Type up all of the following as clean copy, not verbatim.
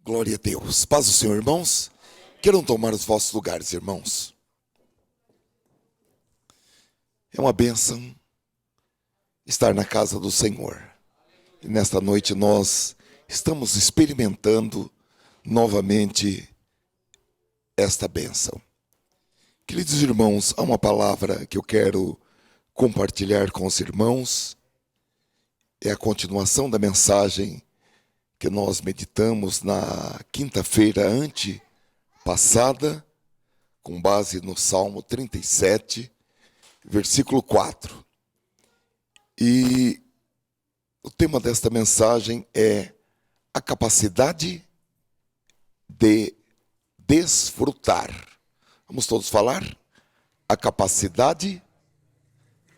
Glória a Deus. Paz do Senhor, irmãos. Queiram tomar os vossos lugares, irmãos. É uma bênção estar na casa do Senhor. E nesta noite nós estamos experimentando novamente esta bênção. Queridos irmãos, há uma palavra que eu quero compartilhar com os irmãos. É a continuação da mensagem que nós meditamos na quinta-feira antepassada, com base no Salmo 37, versículo 4. E o tema desta mensagem é a capacidade de desfrutar. Vamos todos falar? A capacidade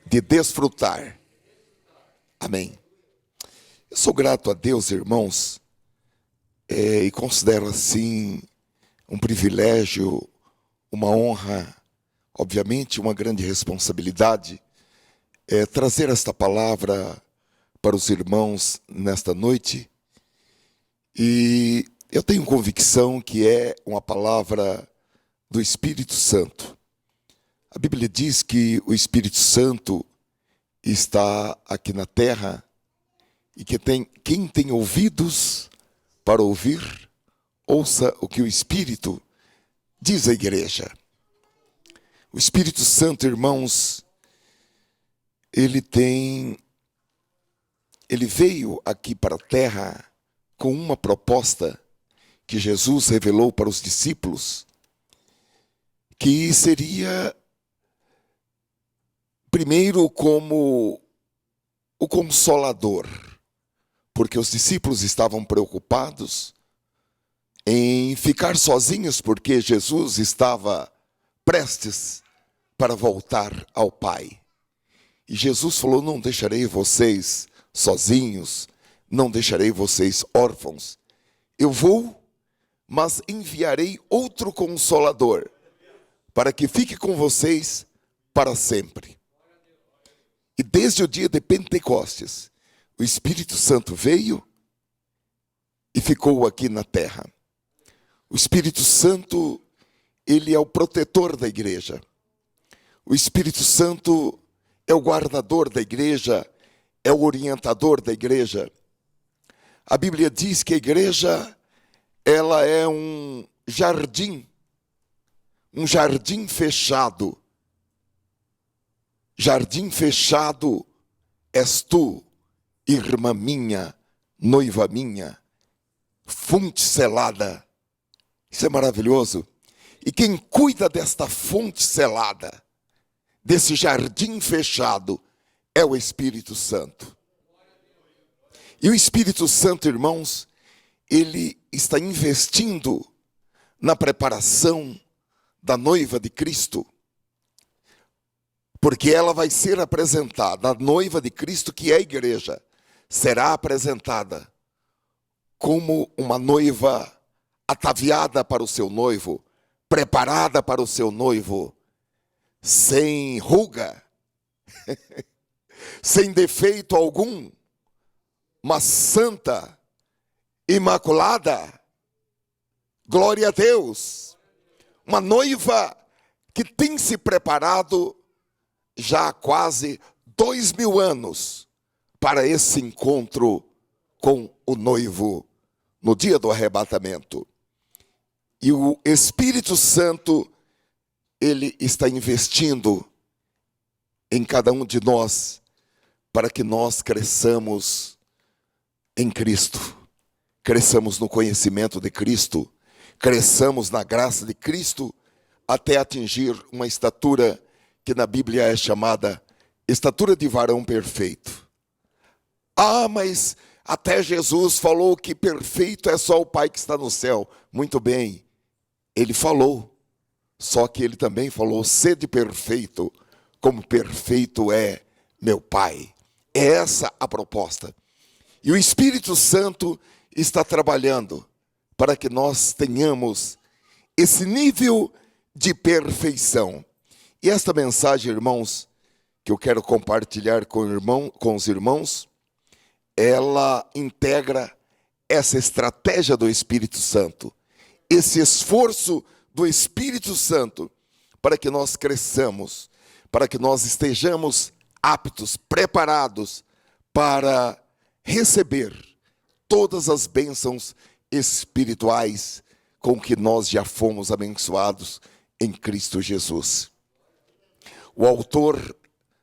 de desfrutar. Amém. Eu sou grato a Deus, irmãos, e considero assim um privilégio, uma honra, obviamente uma grande responsabilidade, trazer esta palavra para os irmãos nesta noite. E eu tenho convicção que é uma palavra do Espírito Santo. A Bíblia diz que o Espírito Santo está aqui na terra e que quem tem ouvidos para ouvir, ouça o que o Espírito diz à igreja. O Espírito Santo, irmãos, ele veio aqui para a terra com uma proposta que Jesus revelou para os discípulos, que seria primeiro como o Consolador, porque os discípulos estavam preocupados em ficar sozinhos, porque Jesus estava prestes para voltar ao Pai. E Jesus falou: não deixarei vocês sozinhos, não deixarei vocês órfãos. Eu vou, mas enviarei outro Consolador, para que fique com vocês para sempre. E desde o dia de Pentecostes, o Espírito Santo veio e ficou aqui na terra. O Espírito Santo, ele é o protetor da igreja. O Espírito Santo é o guardador da igreja, é o orientador da igreja. A Bíblia diz que a igreja, ela é um jardim fechado. Jardim fechado és tu, irmã minha, noiva minha, fonte selada. Isso é maravilhoso. E quem cuida desta fonte selada, desse jardim fechado, é o Espírito Santo. E o Espírito Santo, irmãos, ele está investindo na preparação da noiva de Cristo, porque ela vai ser apresentada, a noiva de Cristo, que é a igreja, será apresentada como uma noiva ataviada para o seu noivo, preparada para o seu noivo, sem ruga, sem defeito algum, mas santa, imaculada. Glória a Deus. Uma noiva que tem se preparado já há quase 2000 anos para esse encontro com o noivo no dia do arrebatamento. E o Espírito Santo, ele está investindo em cada um de nós para que nós cresçamos em Cristo, cresçamos no conhecimento de Cristo, cresçamos na graça de Cristo, até atingir uma estatura que na Bíblia é chamada estatura de varão perfeito. Ah, mas até Jesus falou que perfeito é só o Pai que está no céu. Muito bem, ele falou. Só que ele também falou: sede perfeito, como perfeito é meu Pai. É essa a proposta. E o Espírito Santo está trabalhando para que nós tenhamos esse nível de perfeição. E esta mensagem, irmãos, que eu quero compartilhar com os irmãos, ela integra essa estratégia do Espírito Santo, esse esforço do Espírito Santo, para que nós cresçamos, para que nós estejamos aptos, preparados para receber todas as bênçãos espirituais com que nós já fomos abençoados em Cristo Jesus. O autor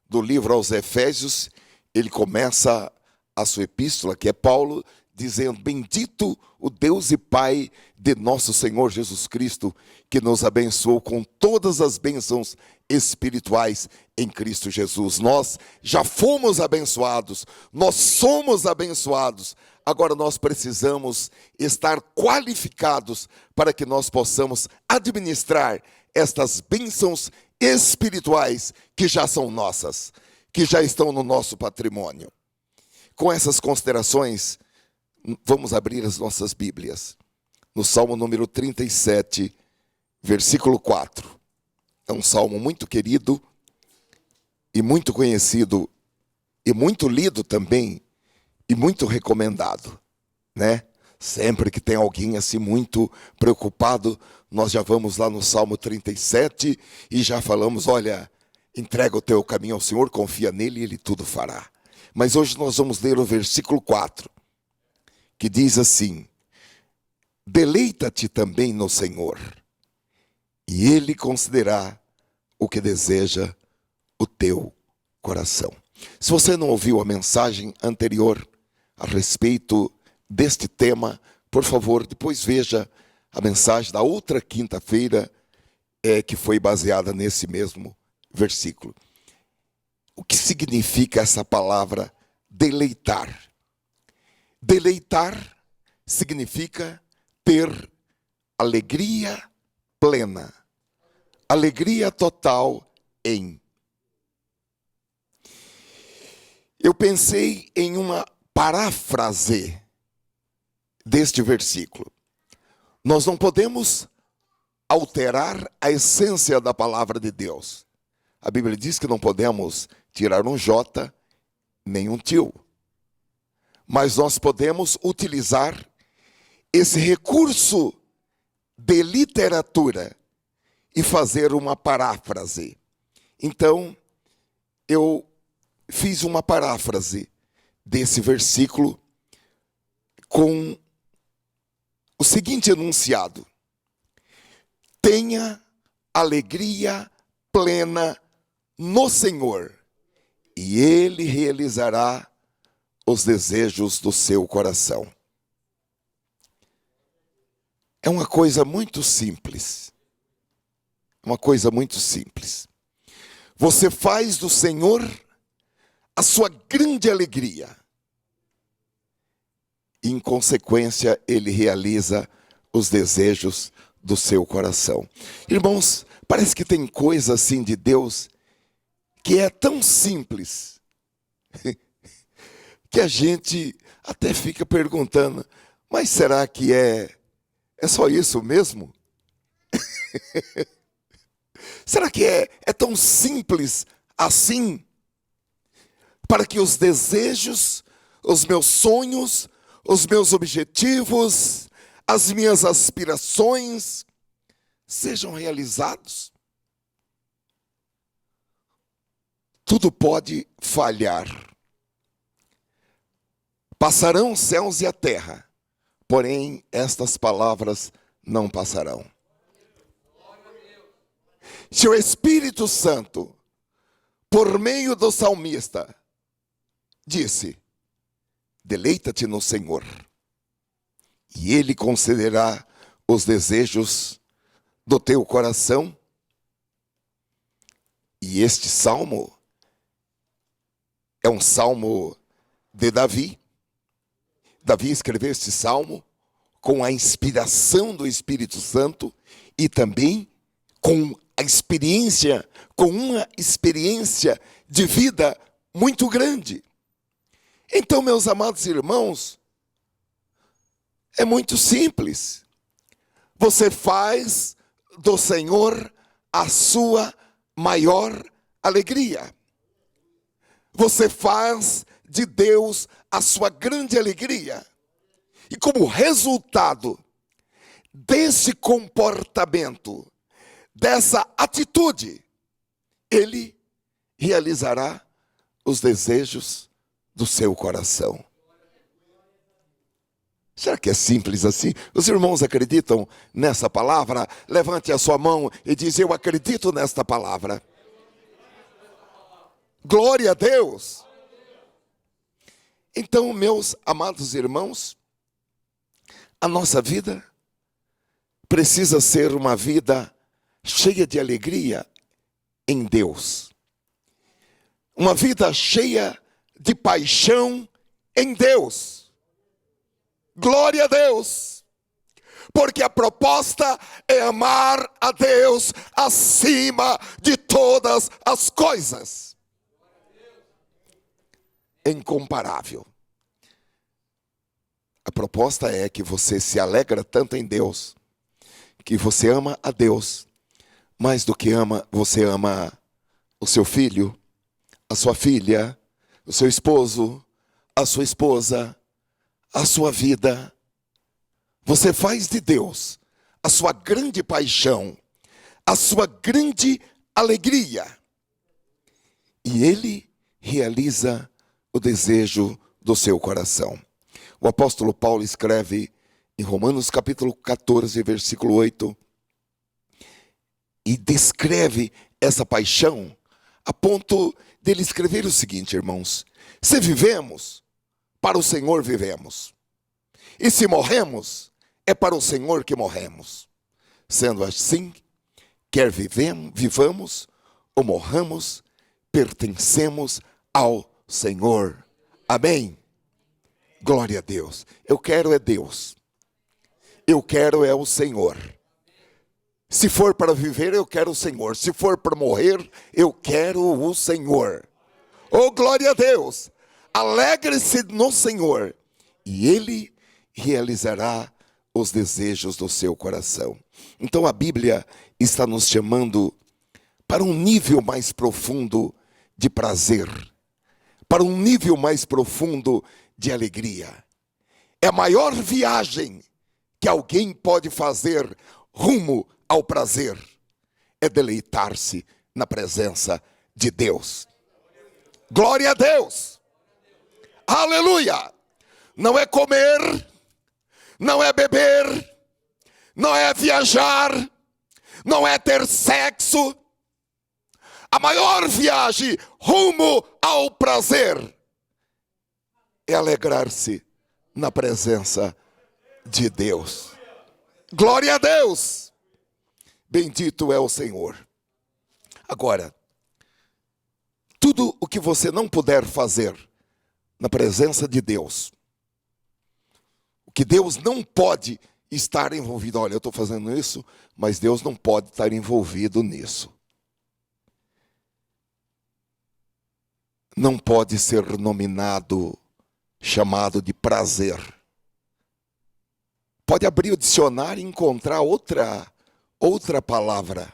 do livro aos Efésios, ele começa a sua epístola, que é Paulo, dizendo: bendito o Deus e Pai de nosso Senhor Jesus Cristo, que nos abençoou com todas as bênçãos espirituais em Cristo Jesus. Nós já fomos abençoados, nós somos abençoados. Agora nós precisamos estar qualificados para que nós possamos administrar estas bênçãos espirituais que já são nossas, que já estão no nosso patrimônio. Com essas considerações, vamos abrir as nossas Bíblias no Salmo número 37, versículo 4. É um salmo muito querido e muito conhecido e muito lido também e muito recomendado, né? Sempre que tem alguém assim muito preocupado, nós já vamos lá no Salmo 37 e já falamos: olha, entrega o teu caminho ao Senhor, confia nele e ele tudo fará. Mas hoje nós vamos ler o versículo 4, que diz assim: deleita-te também no Senhor, e ele concederá o que deseja o teu coração. Se você não ouviu a mensagem anterior a respeito deste tema, por favor, depois veja a mensagem da outra quinta-feira, que foi baseada nesse mesmo versículo. O que significa essa palavra deleitar? Deleitar significa ter alegria plena, alegria total em. Eu pensei em uma paráfrase deste versículo. Nós não podemos alterar a essência da palavra de Deus. A Bíblia diz que não podemos tirar um J nem um tio. Mas nós podemos utilizar esse recurso de literatura e fazer uma paráfrase. Então, eu fiz uma paráfrase desse versículo com o seguinte enunciado: tenha alegria plena no Senhor, e Ele realizará os desejos do seu coração. É uma coisa muito simples. Uma coisa muito simples. Você faz do Senhor a sua grande alegria. E, em consequência, Ele realiza os desejos do seu coração. Irmãos, parece que tem coisa assim de Deus que é tão simples que a gente até fica perguntando: mas será que é só isso mesmo? Será que é tão simples assim? Para que os desejos, os meus sonhos, os meus objetivos, as minhas aspirações sejam realizados? Tudo pode falhar. Passarão os céus e a terra, porém estas palavras não passarão. Se o Espírito Santo, por meio do salmista, disse: deleita-te no Senhor, e Ele concederá os desejos do teu coração. E este salmo é um salmo de Davi. Davi escreveu este salmo com a inspiração do Espírito Santo e também com uma experiência de vida muito grande. Então, meus amados irmãos, é muito simples. Você faz do Senhor a sua maior alegria. Você faz de Deus a sua grande alegria. E como resultado desse comportamento, dessa atitude, ele realizará os desejos do seu coração. Será que é simples assim? Os irmãos acreditam nessa palavra? Levante a sua mão e diz: eu acredito nesta palavra. Glória a Deus! Então, meus amados irmãos, a nossa vida precisa ser uma vida cheia de alegria em Deus. Uma vida cheia de paixão em Deus. Glória a Deus! Porque a proposta é amar a Deus acima de todas as coisas. Incomparável. A proposta é que você se alegra tanto em Deus, que você ama a Deus, mais do que você ama o seu filho, a sua filha, o seu esposo, a sua esposa, a sua vida. Você faz de Deus a sua grande paixão, a sua grande alegria. E Ele realiza o desejo do seu coração. O apóstolo Paulo escreve em Romanos capítulo 14, versículo 8, e descreve essa paixão a ponto dele escrever o seguinte, irmãos: se vivemos, para o Senhor vivemos, e se morremos, é para o Senhor que morremos. Sendo assim, quer vivamos ou morramos, pertencemos ao Senhor. Amém? Glória a Deus. Eu quero é Deus. Eu quero é o Senhor. Se for para viver, eu quero o Senhor. Se for para morrer, eu quero o Senhor. Oh, glória a Deus! Alegre-se no Senhor, e Ele realizará os desejos do seu coração. Então a Bíblia está nos chamando para um nível mais profundo de prazer, para um nível mais profundo de alegria. É a maior viagem que alguém pode fazer rumo ao prazer, é deleitar-se na presença de Deus. Glória a Deus! Aleluia! Não é comer, não é beber, não é viajar, não é ter sexo. A maior viagem rumo ao prazer é alegrar-se na presença de Deus. Glória a Deus! Bendito é o Senhor. Agora, tudo o que você não puder fazer na presença de Deus, o que Deus não pode estar envolvido, olha, eu estou fazendo isso, mas Deus não pode estar envolvido nisso. Não pode ser nominado, chamado de prazer. Pode abrir o dicionário e encontrar outra palavra,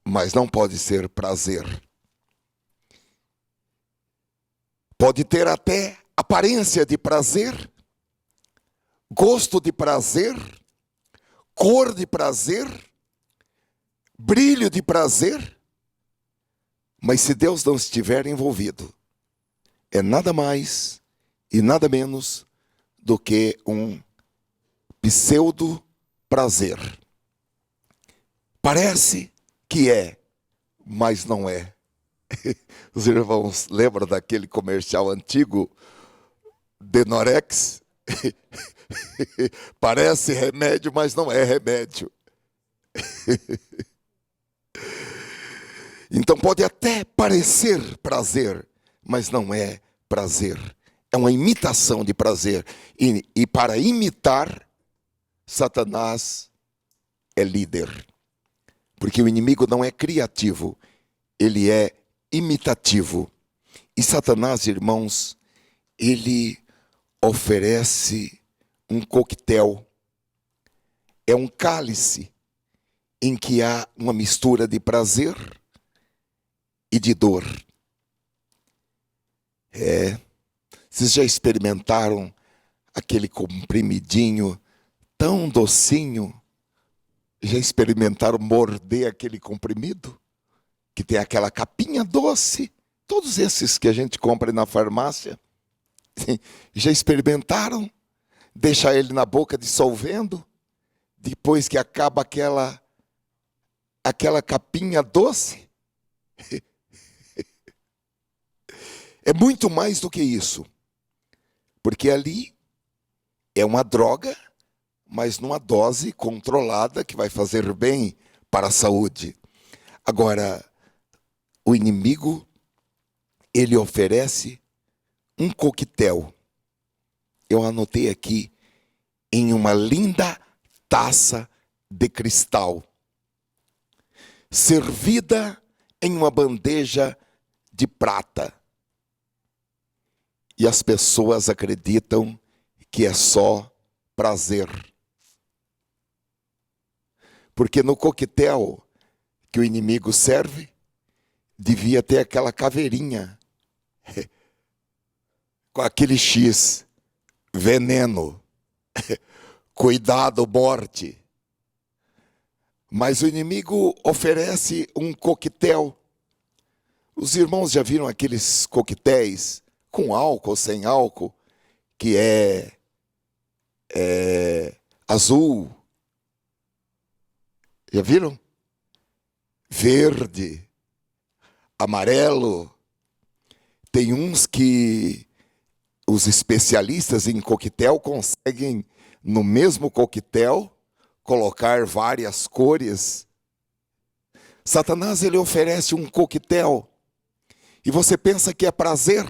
mas não pode ser prazer. Pode ter até aparência de prazer, gosto de prazer, cor de prazer, brilho de prazer, mas se Deus não estiver envolvido, é nada mais e nada menos do que um pseudo prazer. Parece que é, mas não é. Os irmãos lembram daquele comercial antigo, Denorex? Parece remédio, mas não é remédio. Então pode até parecer prazer, mas não é prazer. É uma imitação de prazer. E para imitar, Satanás é líder. Porque o inimigo não é criativo, ele é imitativo. E Satanás, irmãos, ele oferece um coquetel. É um cálice em que há uma mistura de prazer e de dor. Vocês já experimentaram aquele comprimidinho tão docinho. Já experimentaram morder aquele comprimido? Que tem aquela capinha doce? Todos esses que a gente compra na farmácia. Já experimentaram? Deixar ele na boca dissolvendo? Depois que acaba aquela capinha doce? É muito mais do que isso. Porque ali é uma droga, mas numa dose controlada que vai fazer bem para a saúde. Agora, o inimigo, ele oferece um coquetel. Eu anotei aqui, em uma linda taça de cristal, servida em uma bandeja de prata. E as pessoas acreditam que é só prazer. Porque no coquetel que o inimigo serve, devia ter aquela caveirinha com aquele X, veneno, cuidado, morte. Mas o inimigo oferece um coquetel. Os irmãos já viram aqueles coquetéis com álcool, sem álcool, que é azul? Já viram? Verde, amarelo. Tem uns que os especialistas em coquetel conseguem, no mesmo coquetel, colocar várias cores. Satanás, ele oferece um coquetel e você pensa que é prazer,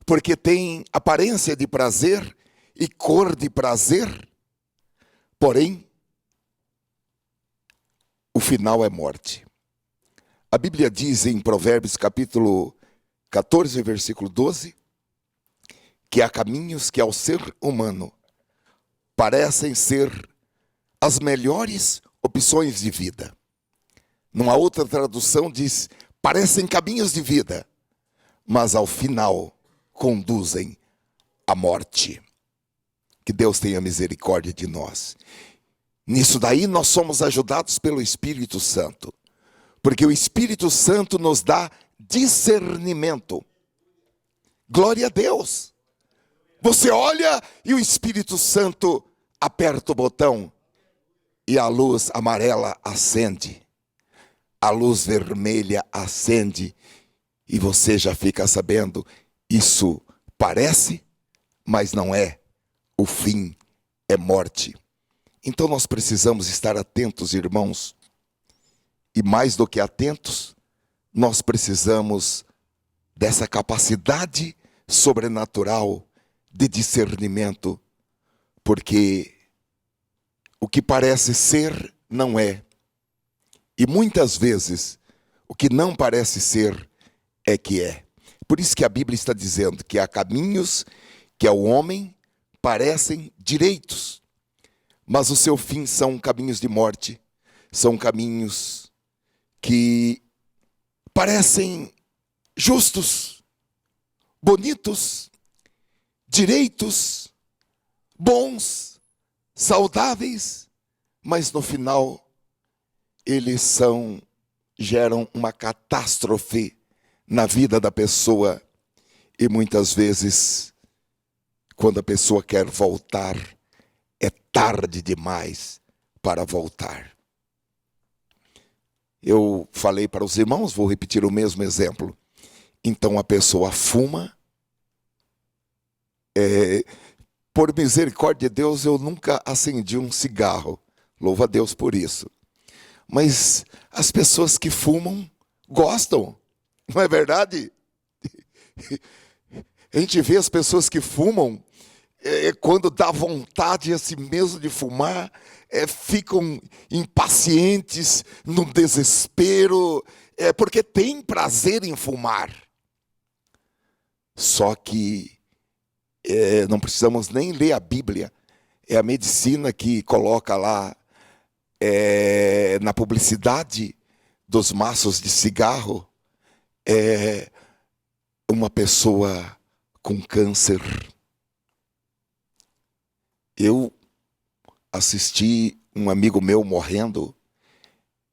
porque tem aparência de prazer e cor de prazer, porém, o final é morte. A Bíblia diz em Provérbios capítulo 14, versículo 12, que há caminhos que ao ser humano parecem ser as melhores opções de vida. Numa outra tradução diz, parecem caminhos de vida, mas ao final conduzem à morte. Que Deus tenha misericórdia de nós. Nisso daí nós somos ajudados pelo Espírito Santo, porque o Espírito Santo nos dá discernimento. Glória a Deus. Você olha e o Espírito Santo aperta o botão e a luz amarela acende. A luz vermelha acende e você já fica sabendo, isso parece, mas não é. O fim é morte. Então nós precisamos estar atentos, irmãos. E mais do que atentos, nós precisamos dessa capacidade sobrenatural de discernimento, porque o que parece ser não é. E muitas vezes o que não parece ser é que é. Por isso que a Bíblia está dizendo que há caminhos que ao homem parecem direitos, mas o seu fim são caminhos de morte, são caminhos que parecem justos, bonitos, direitos, bons, saudáveis, mas no final eles geram uma catástrofe na vida da pessoa e muitas vezes, quando a pessoa quer voltar, é tarde demais para voltar. Eu falei para os irmãos, vou repetir o mesmo exemplo. Então a pessoa fuma. Por misericórdia de Deus, eu nunca acendi um cigarro. Louva a Deus por isso. Mas as pessoas que fumam gostam, não é verdade? A gente vê as pessoas que fumam, quando dá vontade assim mesmo de fumar, ficam impacientes, no desespero, porque tem prazer em fumar. Só que não precisamos nem ler a Bíblia, é a medicina que coloca lá, na publicidade dos maços de cigarro, uma pessoa com câncer Eu assisti um amigo meu morrendo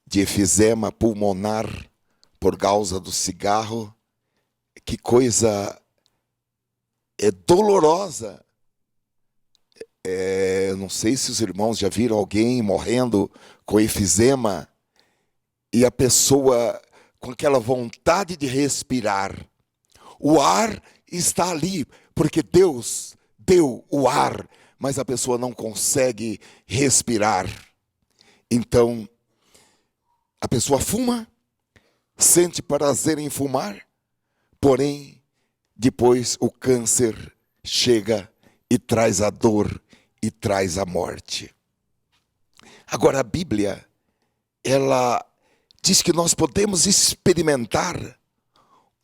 de efizema pulmonar por causa do cigarro. Que coisa dolorosa. Não sei se os irmãos já viram alguém morrendo com efizema e a pessoa com aquela vontade de respirar. O ar está ali, porque Deus deu o ar, mas a pessoa não consegue respirar. Então, a pessoa fuma, sente prazer em fumar, porém, depois o câncer chega e traz a dor e traz a morte. Agora, a Bíblia, ela diz que nós podemos experimentar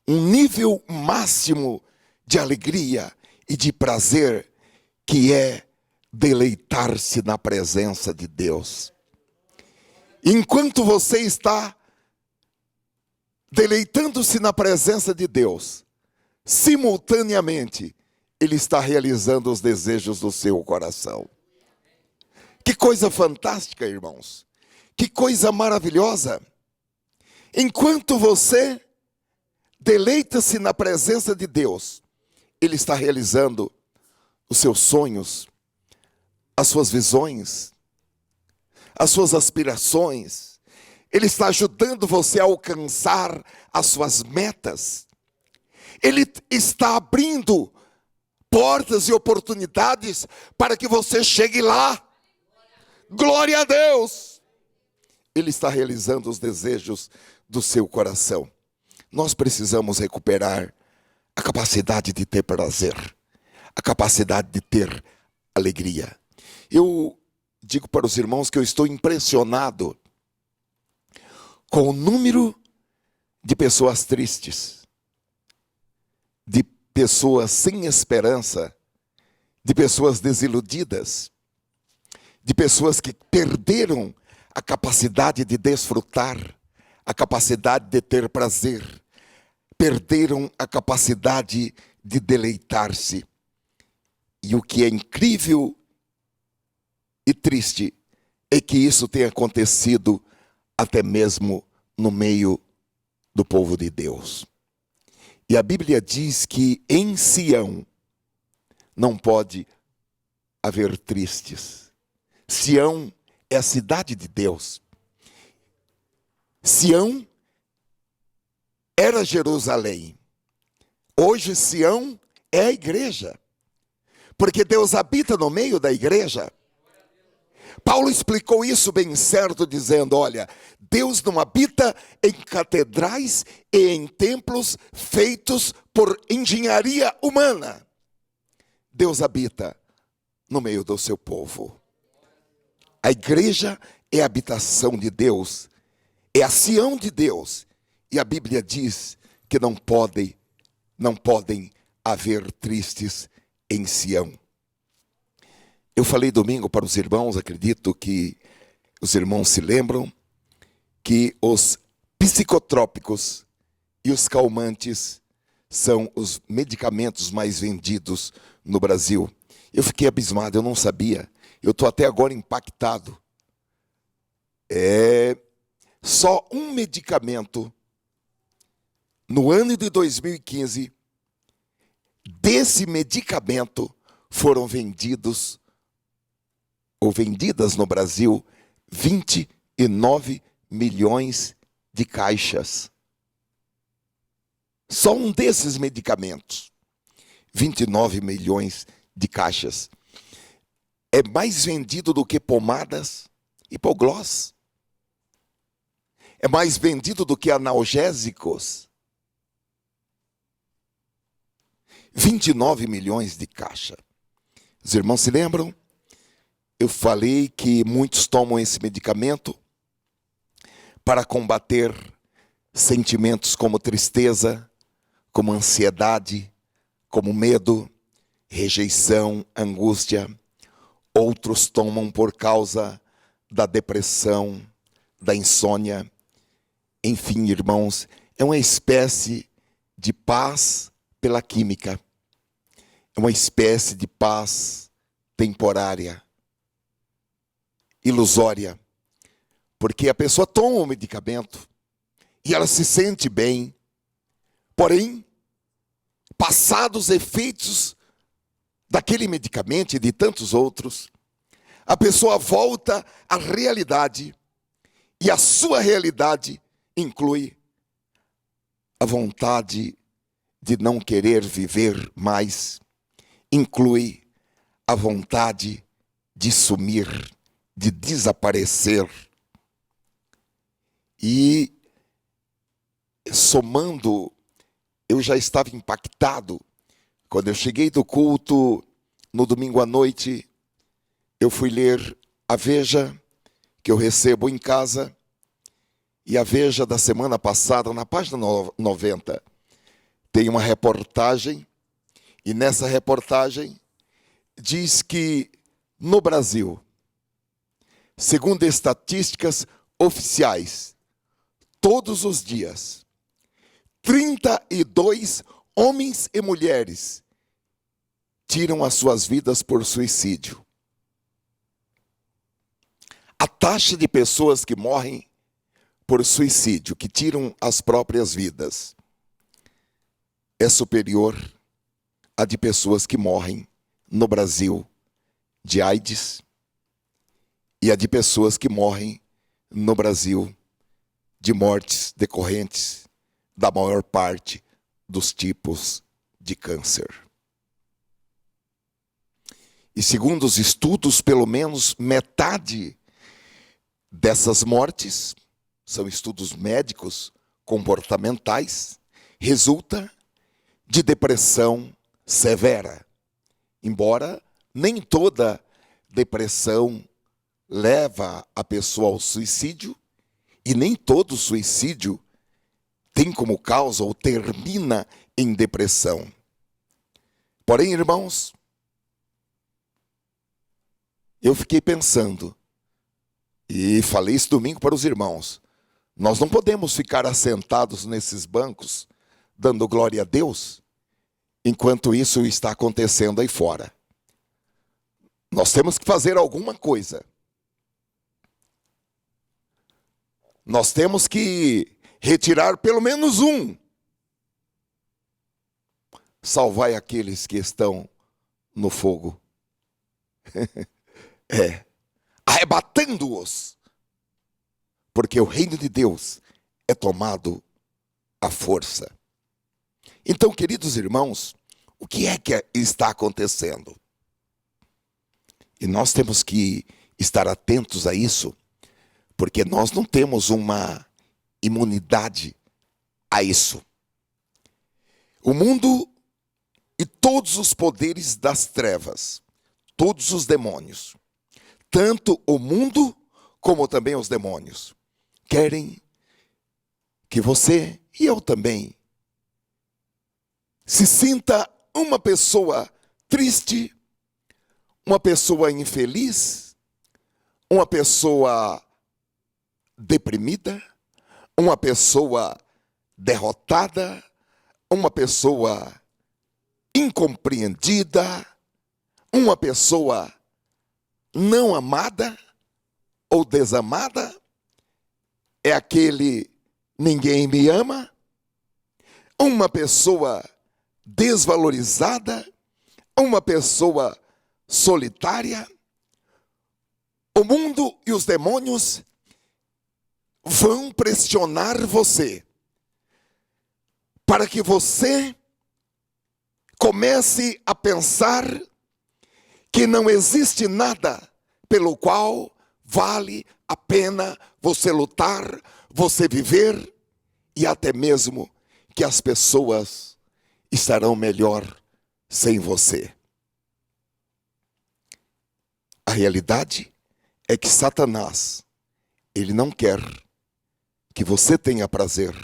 um nível máximo de alegria e de prazer, que é deleitar-se na presença de Deus. Enquanto você está deleitando-se na presença de Deus, simultaneamente, Ele está realizando os desejos do seu coração. Que coisa fantástica, irmãos. Que coisa maravilhosa. Enquanto você deleita-se na presença de Deus, Ele está realizando os seus sonhos, as suas visões, as suas aspirações. Ele está ajudando você a alcançar as suas metas. Ele está abrindo portas e oportunidades para que você chegue lá. Glória a Deus! Ele está realizando os desejos do seu coração. Nós precisamos recuperar a capacidade de ter prazer, a capacidade de ter alegria. Eu digo para os irmãos que eu estou impressionado com o número de pessoas tristes, de pessoas sem esperança, de pessoas desiludidas, de pessoas que perderam a capacidade de desfrutar, a capacidade de ter prazer, perderam a capacidade de deleitar-se. E o que é incrível e triste é que isso tem acontecido até mesmo no meio do povo de Deus. E a Bíblia diz que em Sião não pode haver tristes. Sião é a cidade de Deus. Sião era Jerusalém. Hoje Sião é a igreja, porque Deus habita no meio da igreja. Paulo explicou isso bem certo, dizendo: olha, Deus não habita em catedrais e em templos feitos por engenharia humana. Deus habita no meio do seu povo. A igreja é a habitação de Deus, é a Sião de Deus. E a Bíblia diz que não podem haver tristes em Sião. Eu falei domingo para os irmãos, acredito que os irmãos se lembram, que os psicotrópicos e os calmantes são os medicamentos mais vendidos no Brasil. Eu fiquei abismado, eu não sabia. Eu estou até agora impactado. Só um medicamento, no ano de 2015, desse medicamento foram vendidas no Brasil 29 milhões de caixas. Só um desses medicamentos, 29 milhões de caixas. É mais vendido do que pomadas hipoglós. É mais vendido do que analgésicos. 29 milhões de caixa. Os irmãos se lembram? Eu falei que muitos tomam esse medicamento para combater sentimentos como tristeza, como ansiedade, como medo, rejeição, angústia. Outros tomam por causa da depressão, da insônia. Enfim, irmãos, é uma espécie de paz pela química. É uma espécie de paz temporária, ilusória, porque a pessoa toma o medicamento e ela se sente bem, porém, passados os efeitos daquele medicamento e de tantos outros, a pessoa volta à realidade, e a sua realidade inclui a vontade de não querer viver mais, inclui a vontade de sumir, de desaparecer. E somando, eu já estava impactado. Quando eu cheguei do culto, no domingo à noite, eu fui ler a Veja, que eu recebo em casa, e a Veja da semana passada, na página 90, tem uma reportagem, e nessa reportagem diz que no Brasil, segundo estatísticas oficiais, todos os dias, 32 homens e mulheres tiram as suas vidas por suicídio. A taxa de pessoas que morrem por suicídio, que tiram as próprias vidas, é superior à de pessoas que morrem no Brasil de AIDS e a de pessoas que morrem no Brasil de mortes decorrentes da maior parte dos tipos de câncer. E segundo os estudos, pelo menos metade dessas mortes, são estudos médicos comportamentais, resulta de depressão severa. Embora nem toda depressão leva a pessoa ao suicídio, e nem todo suicídio tem como causa ou termina em depressão. Porém, irmãos, eu fiquei pensando, e falei isso domingo para os irmãos, nós não podemos ficar assentados nesses bancos, dando glória a Deus, enquanto isso está acontecendo aí fora. Nós temos que fazer alguma coisa. Nós temos que retirar pelo menos um. Salvai aqueles que estão no fogo. Arrebatando-os. Porque o reino de Deus é tomado à força. Então, queridos irmãos, o que é que está acontecendo? E nós temos que estar atentos a isso, porque nós não temos uma imunidade a isso. O mundo e todos os poderes das trevas, todos os demônios, tanto o mundo como também os demônios, querem que você e eu também se sinta uma pessoa triste, uma pessoa infeliz, uma pessoa deprimida, uma pessoa derrotada, uma pessoa incompreendida, uma pessoa não amada ou desamada, é aquele ninguém me ama, uma pessoa desvalorizada, uma pessoa solitária. O mundo e os demônios vão pressionar você para que você comece a pensar que não existe nada pelo qual vale a pena você lutar, você viver, e até mesmo que as pessoas estarão melhor sem você. A realidade é que Satanás, ele não quer que você tenha prazer,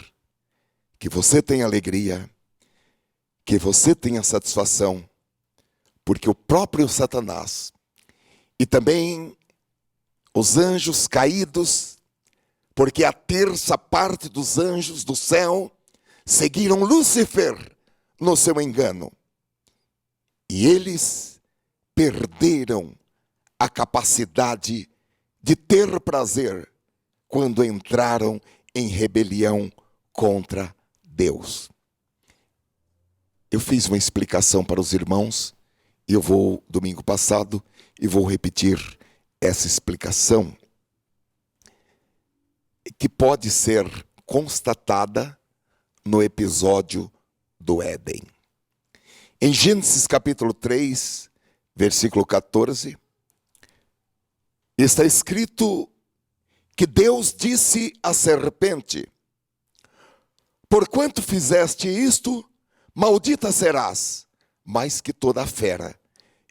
que você tenha alegria, que você tenha satisfação, porque o próprio Satanás e também os anjos caídos, porque a terça parte dos anjos do céu seguiram Lúcifer no seu engano. E eles perderam a capacidade de ter prazer quando entraram em rebelião contra Deus. Eu fiz uma explicação para os irmãos, e eu vou, domingo passado, e vou repetir essa explicação, que pode ser constatada no episódio do Éden. Em Gênesis capítulo 3, versículo 14, está escrito que Deus disse à serpente: porquanto fizeste isto, maldita serás, mais que toda a fera,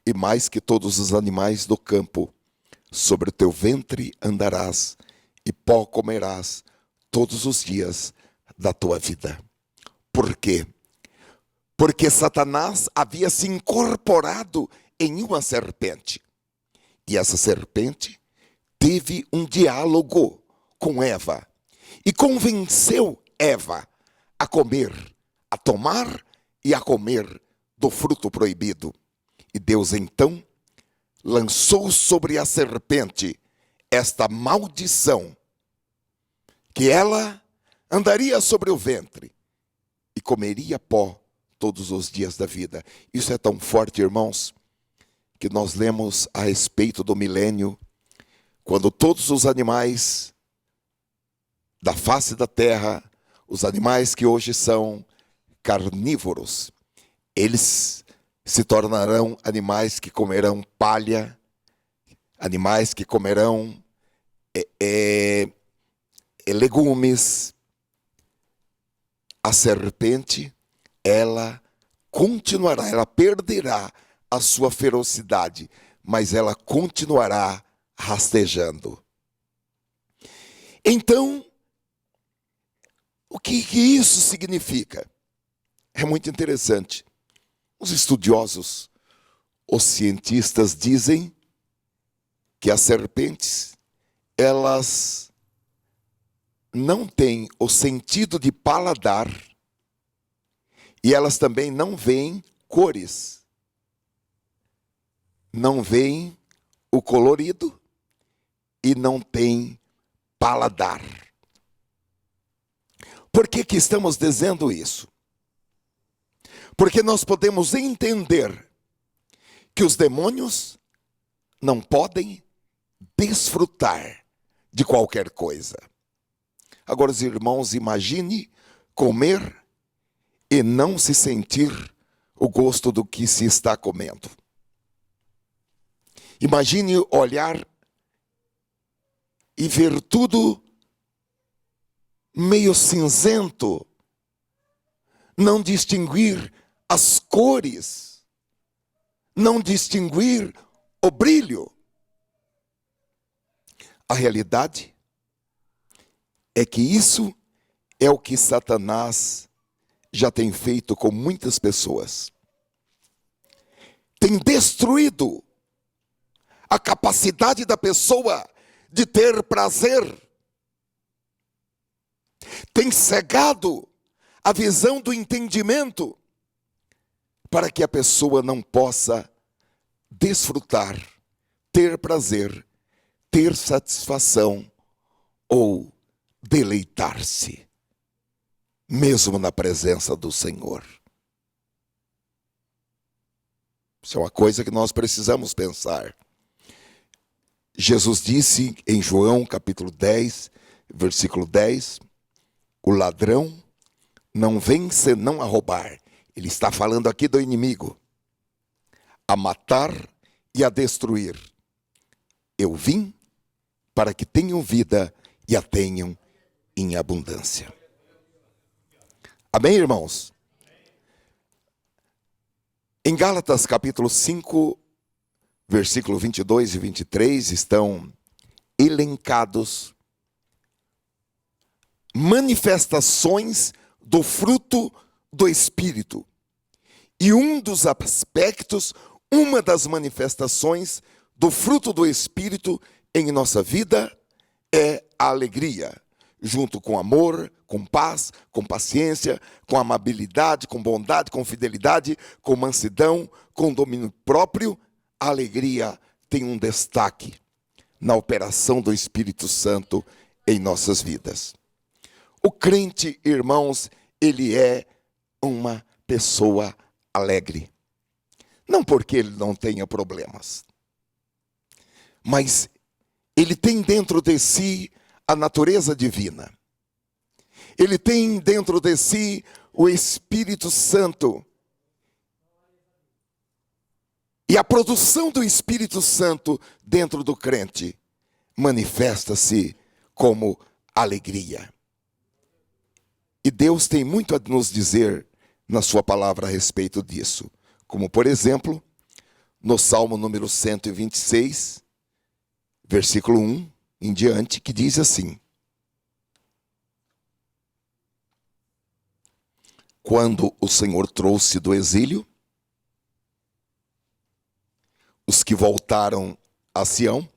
e mais que todos os animais do campo. Sobre o teu ventre andarás, e pó comerás todos os dias da tua vida. Por quê? Porque Satanás havia se incorporado em uma serpente. E essa serpente teve um diálogo com Eva. E convenceu Eva a comer, a tomar e a comer do fruto proibido. E Deus então lançou sobre a serpente esta maldição, que ela andaria sobre o ventre e comeria pó todos os dias da vida. Isso é tão forte, irmãos, que nós lemos a respeito do milênio, quando todos os animais da face da terra, os animais que hoje são carnívoros, eles se tornarão animais que comerão palha, animais que comerão legumes. A serpente, ela continuará, ela perderá a sua ferocidade, mas ela continuará rastejando. Então, o que isso significa? É muito interessante. Os estudiosos, os cientistas dizem que as serpentes, elas não têm o sentido de paladar e elas também não veem cores. Não veem o colorido e não têm paladar. Por que estamos dizendo isso? Porque nós podemos entender que os demônios não podem desfrutar de qualquer coisa. Agora, os irmãos, imagine comer e não se sentir o gosto do que se está comendo. Imagine olhar e ver tudo meio cinzento, não distinguir as cores, não distinguir o brilho. A realidade é que isso é o que Satanás já tem feito com muitas pessoas. Tem destruído a capacidade da pessoa de ter prazer. Tem cegado a visão do entendimento para que a pessoa não possa desfrutar, ter prazer, ter satisfação ou deleitar-se, mesmo na presença do Senhor. Isso é uma coisa que nós precisamos pensar. Jesus disse em João capítulo 10, versículo 10, o ladrão não vem senão a roubar. Ele está falando aqui do inimigo. A matar e a destruir. Eu vim para que tenham vida e a tenham em abundância. Amém, irmãos? Em Gálatas capítulo 5, versículo 22 e 23, estão elencados manifestações do fruto do Espírito. E um dos aspectos, uma das manifestações do fruto do Espírito em nossa vida é a alegria, junto com amor, com paz, com paciência, com amabilidade, com bondade, com fidelidade, com mansidão, com domínio próprio. a alegria tem um destaque na operação do Espírito Santo em nossas vidas. O crente, irmãos, ele é uma pessoa alegre. Não porque ele não tenha problemas, mas ele tem dentro de si a natureza divina. Ele tem dentro de si o Espírito Santo. E a produção do Espírito Santo dentro do crente manifesta-se como alegria. E Deus tem muito a nos dizer na sua palavra a respeito disso. Como, por exemplo, no Salmo número 126, versículo 1 em diante, que diz assim: quando o Senhor trouxe do exílio os que voltaram a Sião,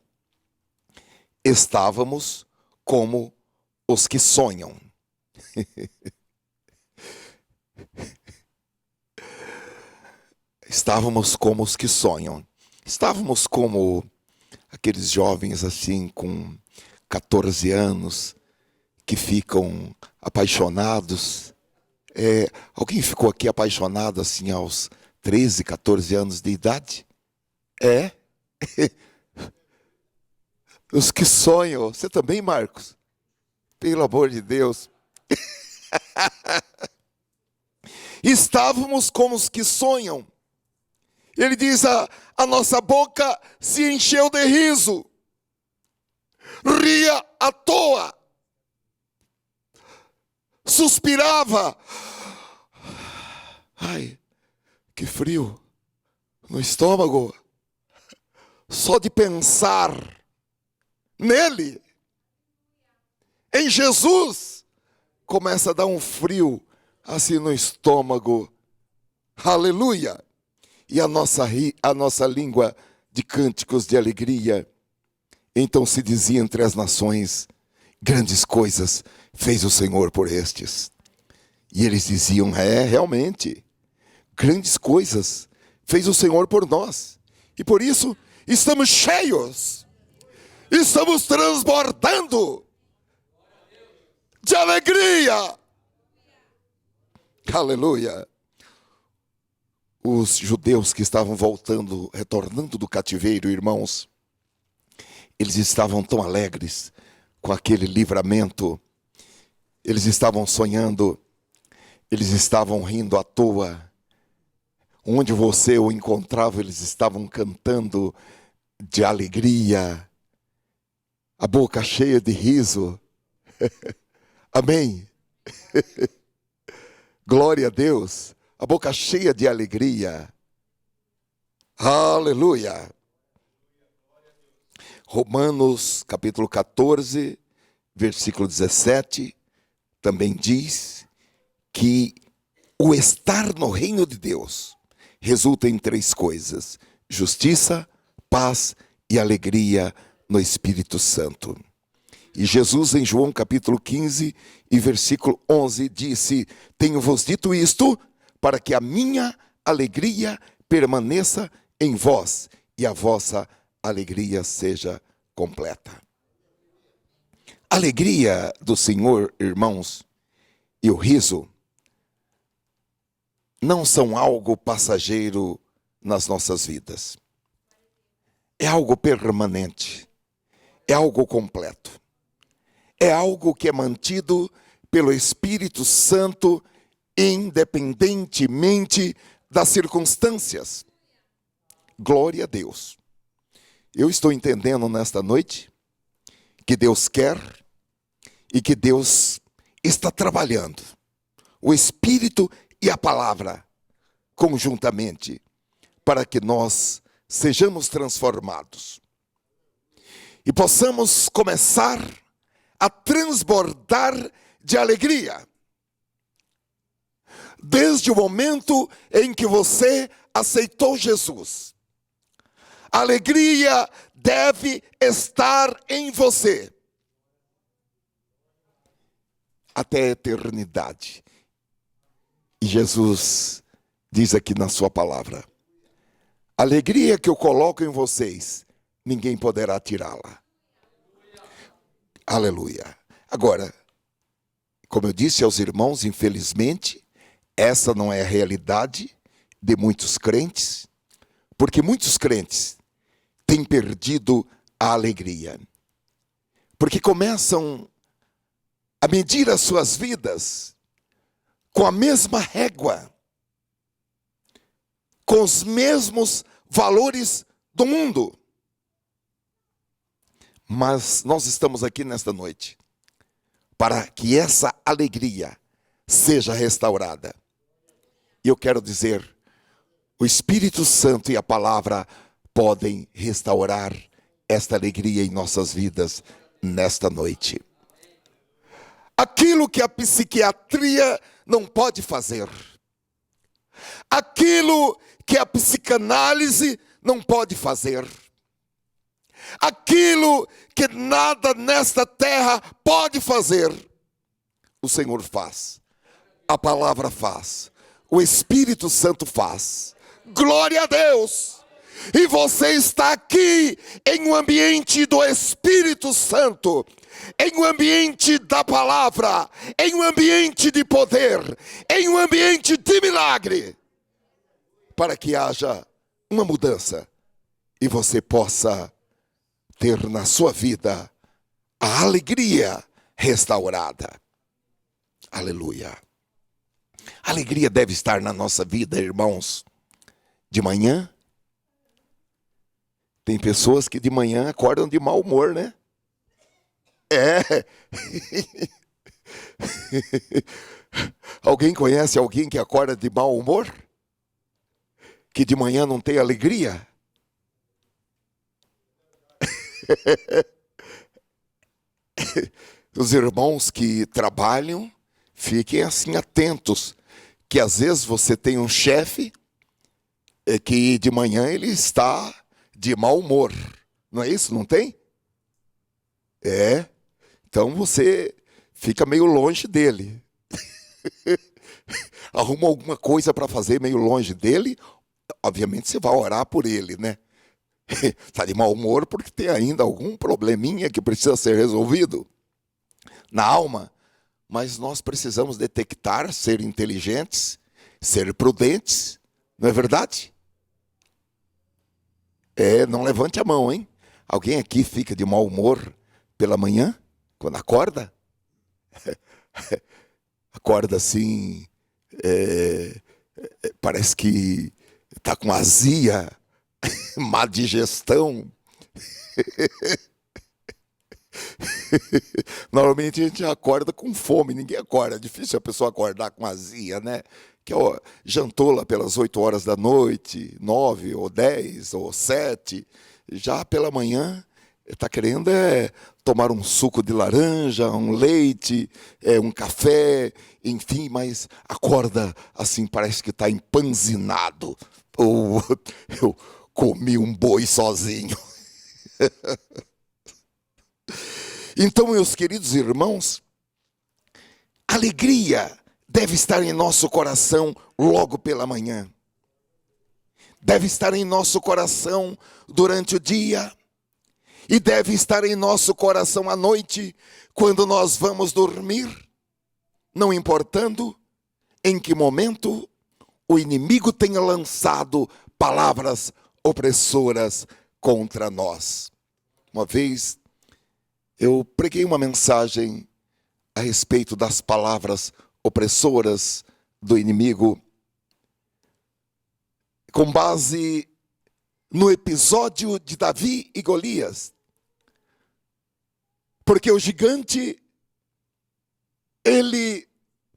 estávamos como os que sonham. Estávamos como os que sonham. Estávamos como aqueles jovens assim com 14 anos que ficam apaixonados. Alguém ficou aqui apaixonado assim aos 13, 14 anos de idade? Os que sonham. Você também, Marcos? Pelo amor de Deus. Estávamos como os que sonham. Ele diz, a nossa boca se encheu de riso. Ria à toa. Suspirava. Ai, que frio no estômago. Só de pensar nele, em Jesus, começa a dar um frio assim no estômago. Aleluia! E a nossa língua de cânticos de alegria. Então se dizia entre as nações, grandes coisas fez o Senhor por estes. E eles diziam, realmente, grandes coisas fez o Senhor por nós. E por isso, estamos cheios, estamos transbordando de alegria. Aleluia. Os judeus que estavam retornando do cativeiro, irmãos, eles estavam tão alegres com aquele livramento. Eles estavam sonhando, eles estavam rindo à toa. Onde você o encontrava, eles estavam cantando de alegria, a boca cheia de riso. Amém? Glória a Deus. A boca cheia de alegria. Aleluia. Romanos capítulo 14, versículo 17, também diz que o estar no reino de Deus resulta em 3 coisas: justiça, paz e alegria no Espírito Santo. E Jesus em João capítulo 15 e versículo 11 disse: tenho-vos dito isto para que a minha alegria permaneça em vós e a vossa alegria seja completa. A alegria do Senhor, irmãos, e o riso não são algo passageiro nas nossas vidas. É algo permanente. É algo completo. É algo que é mantido pelo Espírito Santo independentemente das circunstâncias. Glória a Deus. Eu estou entendendo nesta noite que Deus quer e que Deus está trabalhando. O Espírito e a palavra conjuntamente para que nós sejamos transformados e possamos começar a transbordar de alegria. Desde o momento em que você aceitou Jesus, a alegria deve estar em você até a eternidade. E Jesus diz aqui na sua palavra: A alegria que eu coloco em vocês, ninguém poderá tirá-la. Aleluia. Agora, como eu disse aos irmãos, infelizmente, essa não é a realidade de muitos crentes, porque muitos crentes têm perdido a alegria. Porque começam a medir as suas vidas com a mesma régua, com os mesmos valores do mundo. Mas nós estamos aqui nesta noite para que essa alegria seja restaurada. E eu quero dizer, o Espírito Santo e a palavra podem restaurar esta alegria em nossas vidas nesta noite. Aquilo que a psiquiatria não pode fazer, aquilo que a psicanálise não pode fazer, aquilo que nada nesta terra pode fazer, o Senhor faz, a palavra faz, o Espírito Santo faz. Glória a Deus! E você está aqui em um ambiente do Espírito Santo, em um ambiente da palavra, em um ambiente de poder, em um ambiente de milagre, para que haja uma mudança e você possa ter na sua vida a alegria restaurada. Aleluia. A alegria deve estar na nossa vida, irmãos. De manhã, tem pessoas que de manhã acordam de mau humor, né? Alguém conhece alguém que acorda de mau humor? Que de manhã não tem alegria? Os irmãos que trabalham, fiquem assim atentos, que às vezes você tem um chefe que de manhã ele está de mau humor. Não é isso? Não tem? Então você fica meio longe dele. Arruma alguma coisa para fazer meio longe dele. Obviamente você vai orar por ele, né? Está de mau humor porque tem ainda algum probleminha que precisa ser resolvido na alma. Mas nós precisamos detectar, ser inteligentes, ser prudentes. Não é verdade? Não levante a mão, hein? Alguém aqui fica de mau humor pela manhã, quando acorda? Acorda assim, parece que está com azia, má digestão. Normalmente a gente acorda com fome, ninguém acorda. É difícil a pessoa acordar com azia, né? Que jantou lá pelas 8 horas da noite, 9 ou 10 ou 7, já pela manhã está querendo tomar um suco de laranja, um leite, um café, enfim, mas acorda assim, parece que está empanzinado. Ou eu comi um boi sozinho. Então, meus queridos irmãos, alegria deve estar em nosso coração logo pela manhã. Deve estar em nosso coração durante o dia. E deve estar em nosso coração à noite, quando nós vamos dormir. Não importando em que momento o inimigo tenha lançado palavras opressoras contra nós. Uma vez eu preguei uma mensagem a respeito das palavras opressoras do inimigo, com base no episódio de Davi e Golias. Porque o gigante, ele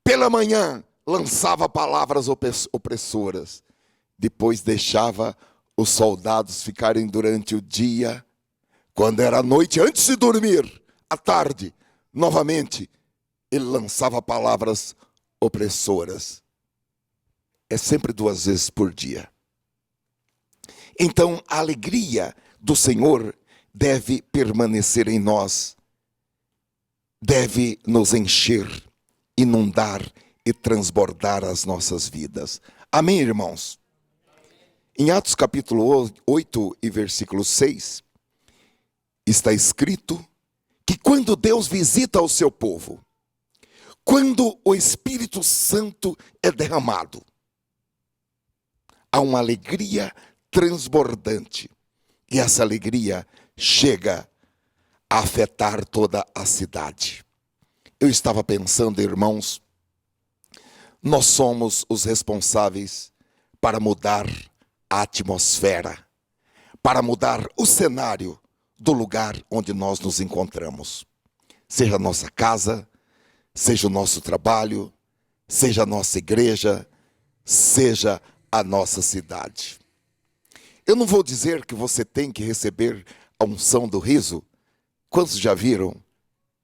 pela manhã lançava palavras opressoras, depois deixava os soldados ficarem durante o dia. Quando era noite, antes de dormir, à tarde, novamente, ele lançava palavras opressoras. É sempre 2 vezes por dia. Então, a alegria do Senhor deve permanecer em nós, deve nos encher, inundar e transbordar as nossas vidas. Amém, irmãos? Em Atos capítulo 8 e versículo 6, está escrito que quando Deus visita o seu povo, quando o Espírito Santo é derramado, há uma alegria transbordante. E essa alegria chega a afetar toda a cidade. Eu estava pensando, irmãos, nós somos os responsáveis para mudar a atmosfera, para mudar o cenário do lugar onde nós nos encontramos. Seja a nossa casa, seja o nosso trabalho, seja a nossa igreja, seja a nossa cidade. Eu não vou dizer que você tem que receber a unção do riso. Quantos já viram?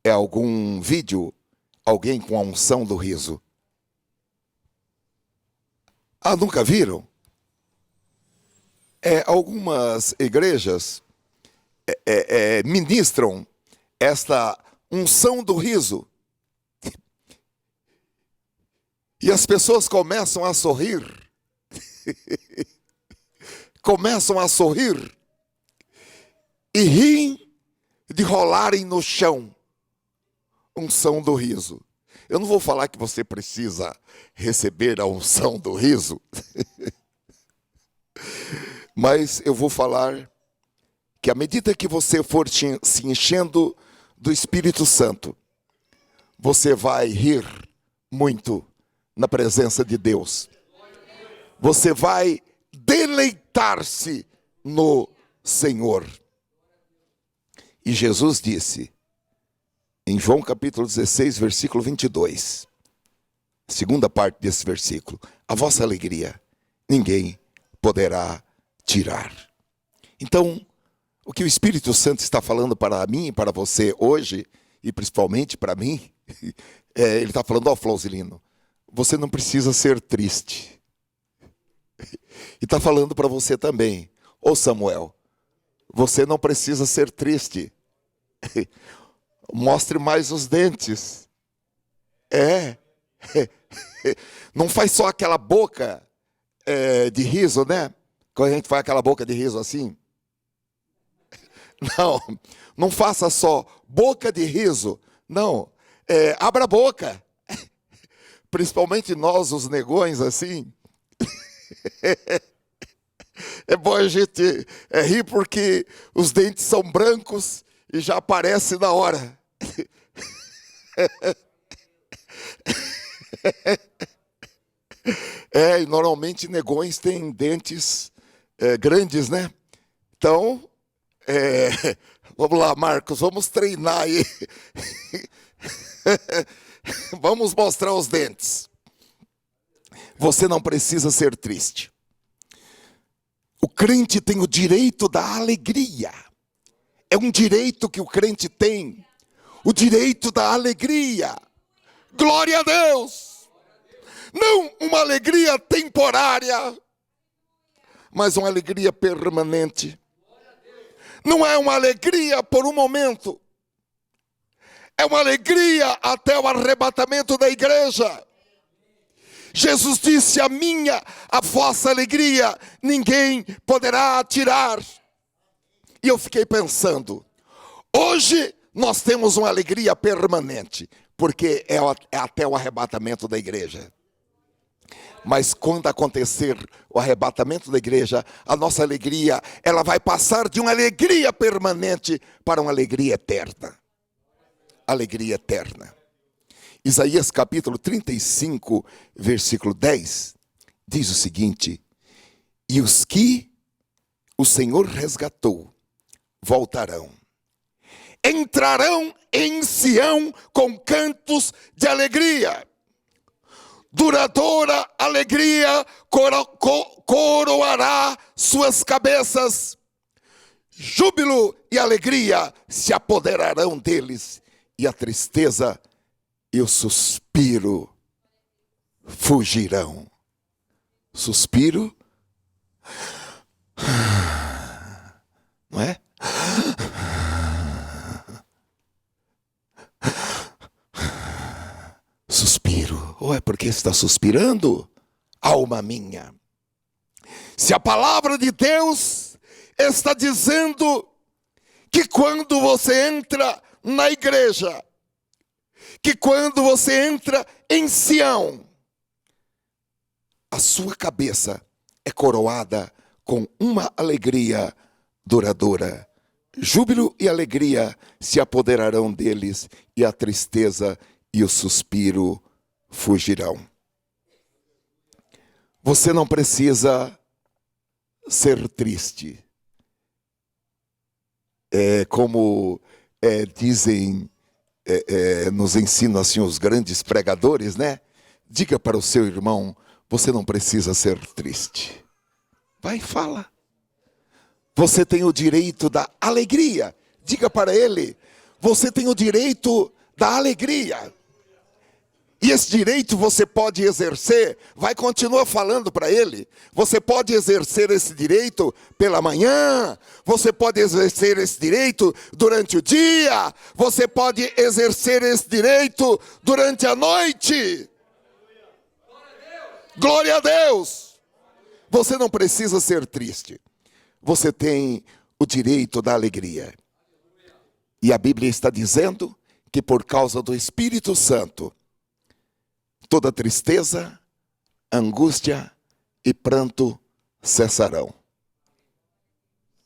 É algum vídeo, alguém com a unção do riso? Ah, nunca viram? Algumas igrejas ministram esta unção do riso. E as pessoas começam a sorrir. Começam a sorrir. E riem de rolarem no chão. Unção do riso. Eu não vou falar que você precisa receber a unção do riso. Mas eu vou falar que à medida que você for se enchendo do Espírito Santo, você vai rir muito na presença de Deus. Você vai deleitar-se no Senhor. E Jesus disse, em João capítulo 16, versículo 22, segunda parte desse versículo, a vossa alegria ninguém poderá tirar. Então, o que o Espírito Santo está falando para mim e para você hoje, e principalmente para mim, ele está falando, ó Flausilino, você não precisa ser triste. E está falando para você também, ô Samuel, você não precisa ser triste. Mostre mais os dentes. Não faz só aquela boca de riso, né? Quando a gente faz aquela boca de riso assim. Não faça só boca de riso. Não, abra a boca. Principalmente nós, os negões, assim. É bom a gente rir porque os dentes são brancos e já aparece na hora. E normalmente negões têm dentes grandes, né? Então, vamos lá, Marcos, vamos treinar aí. Vamos mostrar os dentes. Você não precisa ser triste. O crente tem o direito da alegria. É um direito que o crente tem. O direito da alegria. Glória a Deus. Não uma alegria temporária, mas uma alegria permanente. Não é uma alegria por um momento. É uma alegria até o arrebatamento da igreja. Jesus disse, a vossa alegria, ninguém poderá tirar. E eu fiquei pensando, hoje nós temos uma alegria permanente, porque é até o arrebatamento da igreja. Mas quando acontecer o arrebatamento da igreja, a nossa alegria, ela vai passar de uma alegria permanente para uma alegria eterna. Alegria eterna. Isaías capítulo 35, versículo 10, diz o seguinte, e os que o Senhor resgatou, voltarão, entrarão em Sião com cantos de alegria, duradoura alegria coroará suas cabeças, júbilo e alegria se apoderarão deles, e a tristeza e o suspiro fugirão. Suspiro, não é? Suspiro. Ou é porque está suspirando? Alma minha. Se a palavra de Deus está dizendo que quando você entra na igreja, que quando você entra em Sião, a sua cabeça é coroada com uma alegria duradoura. Júbilo e alegria se apoderarão deles, e a tristeza e o suspiro fugirão. Você não precisa ser triste. Dizem, nos ensinam assim os grandes pregadores, né? Diga para o seu irmão: você não precisa ser triste. Vai e fala. Você tem o direito da alegria. Diga para ele: você tem o direito da alegria. E esse direito você pode exercer, vai continuar falando para ele. Você pode exercer esse direito pela manhã, você pode exercer esse direito durante o dia, você pode exercer esse direito durante a noite. Glória a Deus! Você não precisa ser triste. Você tem o direito da alegria. E a Bíblia está dizendo que por causa do Espírito Santo, toda tristeza, angústia e pranto cessarão.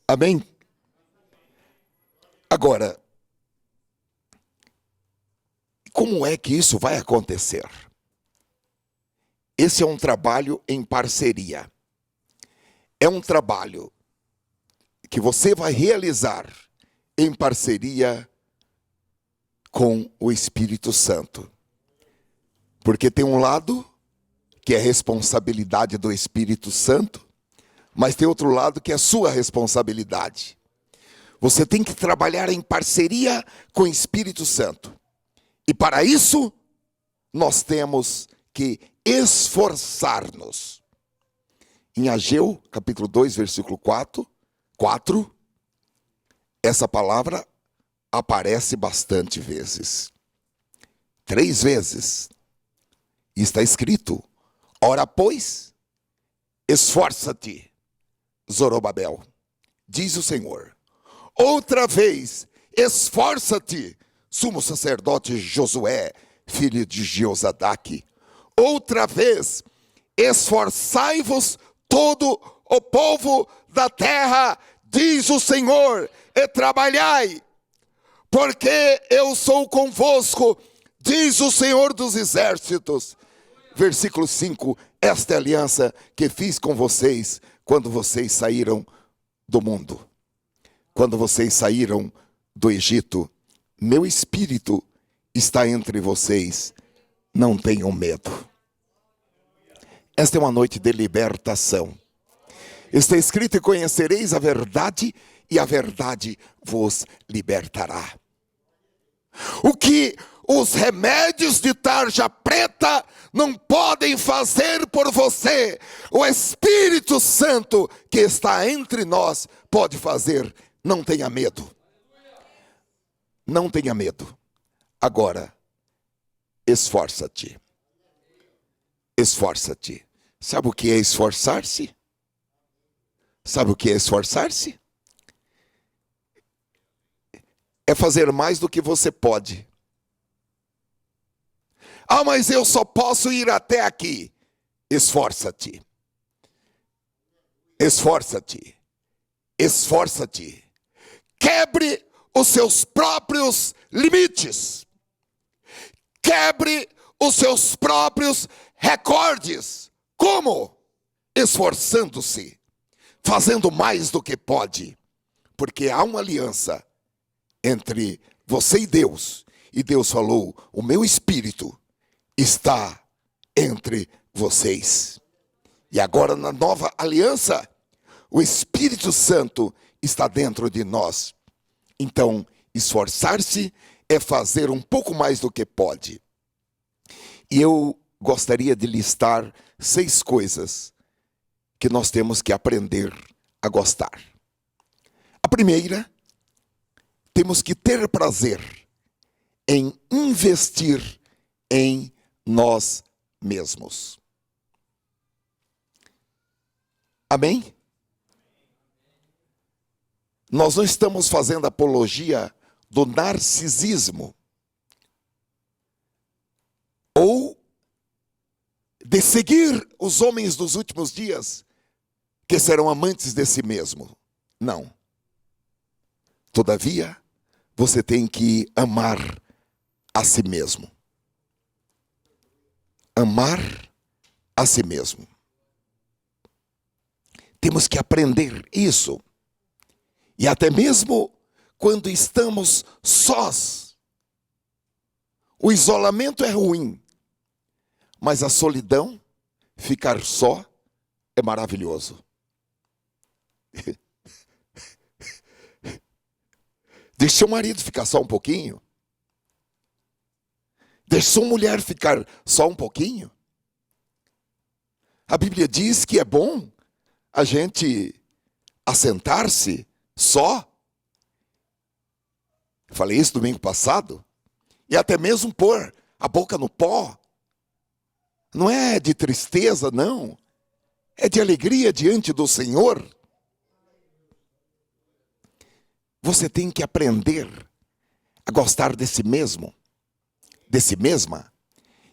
Amém? Agora, como é que isso vai acontecer? Esse é um trabalho em parceria. É um trabalho que você vai realizar em parceria com o Espírito Santo. Porque tem um lado que é responsabilidade do Espírito Santo, mas tem outro lado que é sua responsabilidade. Você tem que trabalhar em parceria com o Espírito Santo. E para isso, nós temos que esforçar-nos. Em Ageu, capítulo 2, versículo 4, essa palavra aparece bastante vezes. 3 vezes. E está escrito: ora, pois, esforça-te, Zorobabel, diz o Senhor. Outra vez, esforça-te, sumo sacerdote Josué, filho de Jeozadaque. Outra vez, esforçai-vos todo o povo da terra, diz o Senhor, e trabalhai, porque eu sou convosco, diz o Senhor dos exércitos. Versículo 5, esta é a aliança que fiz com vocês quando vocês saíram do mundo. Quando vocês saíram do Egito, meu espírito está entre vocês, não tenham medo. Esta é uma noite de libertação. Está escrito: e conhecereis a verdade, e a verdade vos libertará. O que os remédios de tarja preta não podem fazer por você, o Espírito Santo que está entre nós pode fazer. Não tenha medo. Não tenha medo. Agora, esforça-te. Esforça-te. Sabe o que é esforçar-se? Sabe o que é esforçar-se? É fazer mais do que você pode. Ah, mas eu só posso ir até aqui. Esforça-te. Esforça-te. Esforça-te. Quebre os seus próprios limites. Quebre os seus próprios recordes. Como? Esforçando-se. Fazendo mais do que pode. Porque há uma aliança entre você e Deus. E Deus falou: o meu espírito está entre vocês. E agora, na nova aliança, o Espírito Santo está dentro de nós. Então, esforçar-se é fazer um pouco mais do que pode. E eu gostaria de listar 6 coisas que nós temos que aprender a gostar. A primeira, temos que ter prazer em investir em nós mesmos. Amém? Nós não estamos fazendo apologia do narcisismo ou de seguir os homens dos últimos dias que serão amantes de si mesmo. Não. Todavia, você tem que amar a si mesmo. Amar a si mesmo. Temos que aprender isso. E até mesmo quando estamos sós. O isolamento é ruim, mas a solidão, ficar só, é maravilhoso. Deixa seu marido ficar só um pouquinho. Deixa sua mulher ficar só um pouquinho. A Bíblia diz que é bom a gente assentar-se só. Falei isso domingo passado. E até mesmo pôr a boca no pó. Não é de tristeza, não. É de alegria diante do Senhor. Você tem que aprender a gostar de si mesmo, de si mesma,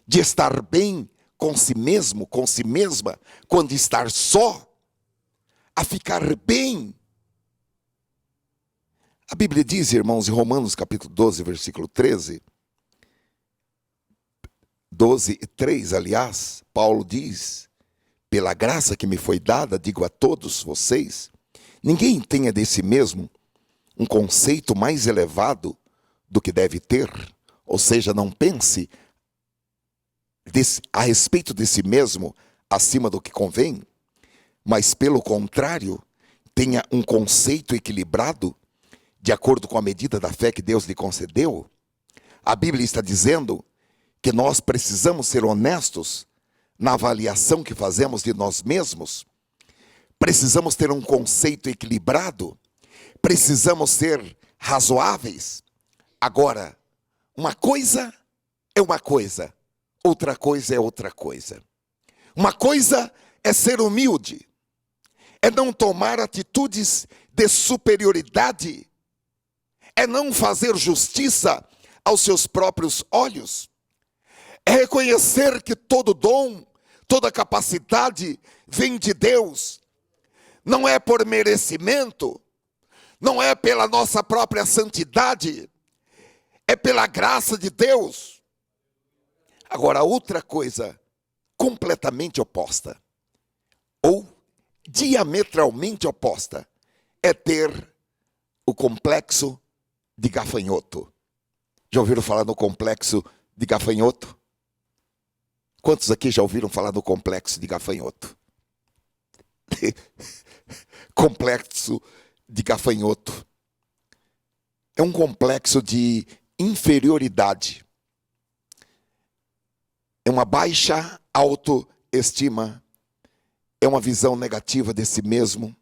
de estar bem com si mesmo, com si mesma, quando estar só, a ficar bem. A Bíblia diz, irmãos, em Romanos capítulo 12, versículo 13, 12 e 3, aliás, Paulo diz: pela graça que me foi dada, digo a todos vocês, ninguém tenha de si mesmo um conceito mais elevado do que deve ter, ou seja, não pense a respeito de si mesmo acima do que convém, mas pelo contrário, tenha um conceito equilibrado de acordo com a medida da fé que Deus lhe concedeu. A Bíblia está dizendo que nós precisamos ser honestos na avaliação que fazemos de nós mesmos. Precisamos ter um conceito equilibrado. Precisamos ser razoáveis. Agora, uma coisa é uma coisa, outra coisa é outra coisa. Uma coisa é ser humilde, é não tomar atitudes de superioridade, é não fazer justiça aos seus próprios olhos, é reconhecer que todo dom, toda capacidade vem de Deus, não é por merecimento, não é pela nossa própria santidade, é pela graça de Deus. Agora, outra coisa completamente oposta, ou diametralmente oposta, é ter o complexo de gafanhoto. Já ouviram falar no complexo de gafanhoto? Quantos aqui já ouviram falar no complexo de gafanhoto? Complexo de gafanhoto. É um complexo de inferioridade. É uma baixa autoestima. É uma visão negativa de si mesmo.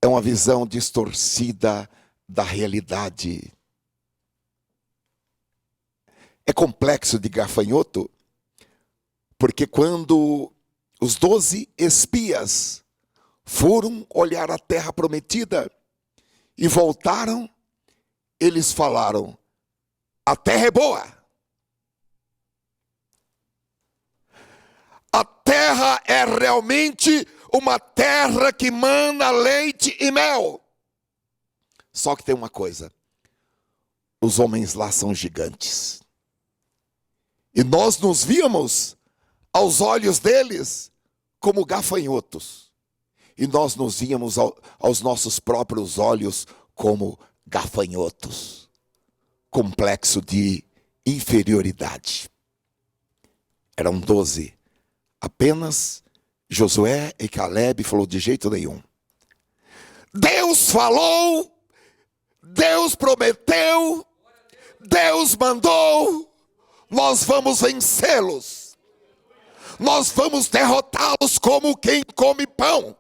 É uma visão distorcida da realidade. É complexo de gafanhoto, porque quando os 12 espias foram olhar a terra prometida e voltaram, eles falaram: a terra é boa. A terra é realmente uma terra que mana leite e mel. Só que tem uma coisa: os homens lá são gigantes. E nós nos víamos aos olhos deles como gafanhotos. E nós nos víamos aos nossos próprios olhos como gafanhotos. Complexo de inferioridade. Eram 12. Apenas Josué e Caleb falou: de jeito nenhum. Deus falou, Deus prometeu, Deus mandou, nós vamos vencê-los. Nós vamos derrotá-los como quem come pão.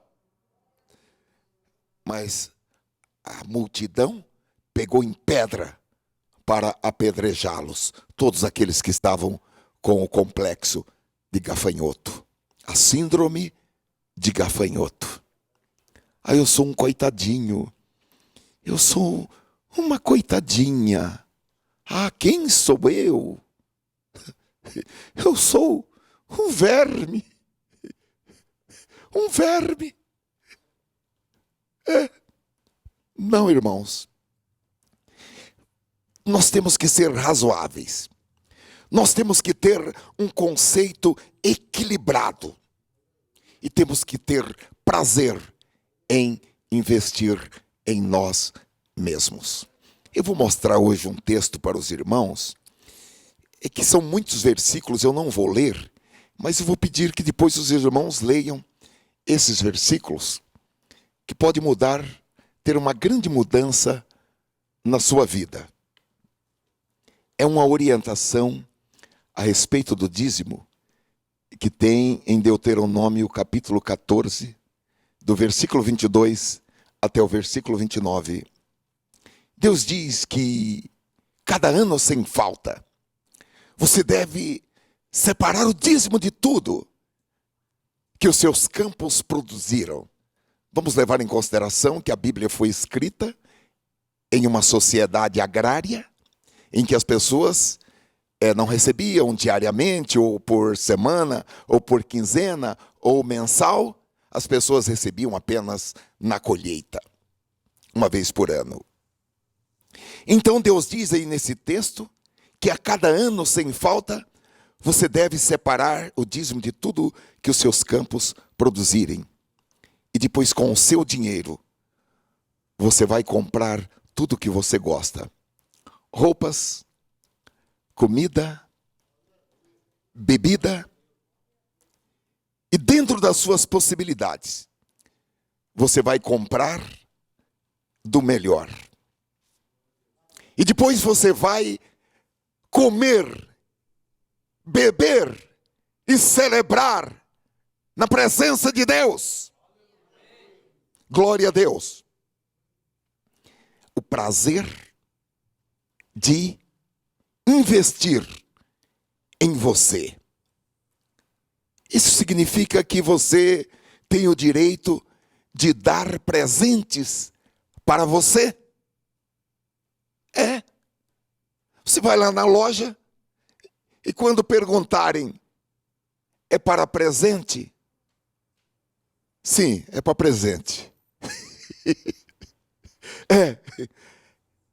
Mas a multidão pegou em pedra para apedrejá-los. Todos aqueles que estavam com o complexo de gafanhoto. A síndrome de gafanhoto. Ah, eu sou um coitadinho. Eu sou uma coitadinha. Ah, quem sou eu? Eu sou um verme. Um verme. Não, irmãos. Nós temos que ser razoáveis. Nós temos que ter um conceito equilibrado. E temos que ter prazer em investir em nós mesmos. Eu vou mostrar hoje um texto para os irmãos, que são muitos versículos, eu não vou ler, mas eu vou pedir que depois os irmãos leiam esses versículos, que pode mudar, ter uma grande mudança na sua vida. É uma orientação a respeito do dízimo, que tem em Deuteronômio capítulo 14, do versículo 22 até o versículo 29. Deus diz que cada ano sem falta, você deve separar o dízimo de tudo que os seus campos produziram. Vamos levar em consideração que a Bíblia foi escrita em uma sociedade agrária, em que as pessoas não recebiam diariamente, ou por semana, ou por quinzena, ou mensal. As pessoas recebiam apenas na colheita, uma vez por ano. Então Deus diz aí nesse texto que a cada ano sem falta, você deve separar o dízimo de tudo que os seus campos produzirem. E depois, com o seu dinheiro, você vai comprar tudo que você gosta. Roupas, comida, bebida. E dentro das suas possibilidades, você vai comprar do melhor. E depois você vai comer, beber e celebrar na presença de Deus. Glória a Deus. O prazer de investir em você. Isso significa que você tem o direito de dar presentes para você. Você vai lá na loja e quando perguntarem, é para presente? Sim, é para presente.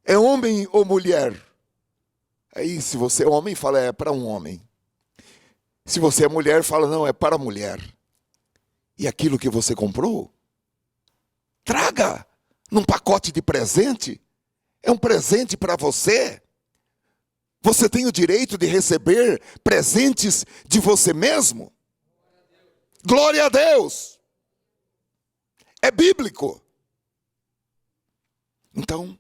É homem ou mulher? Aí se você é homem, fala é para um homem. Se você é mulher, fala não, é para mulher. E aquilo que você comprou, traga num pacote de presente. É um presente para você. Você tem o direito de receber presentes de você mesmo. Glória a Deus. É bíblico. Então,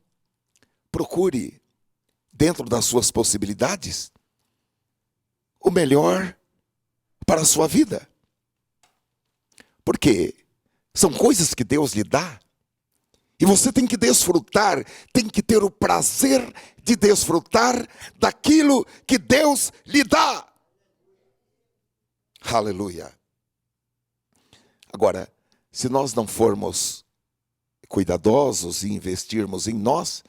procure, dentro das suas possibilidades, o melhor para a sua vida. Porque são coisas que Deus lhe dá. E você tem que desfrutar, tem que ter o prazer de desfrutar daquilo que Deus lhe dá. Aleluia. Agora, se nós não formos cuidadosos e investirmos em nós,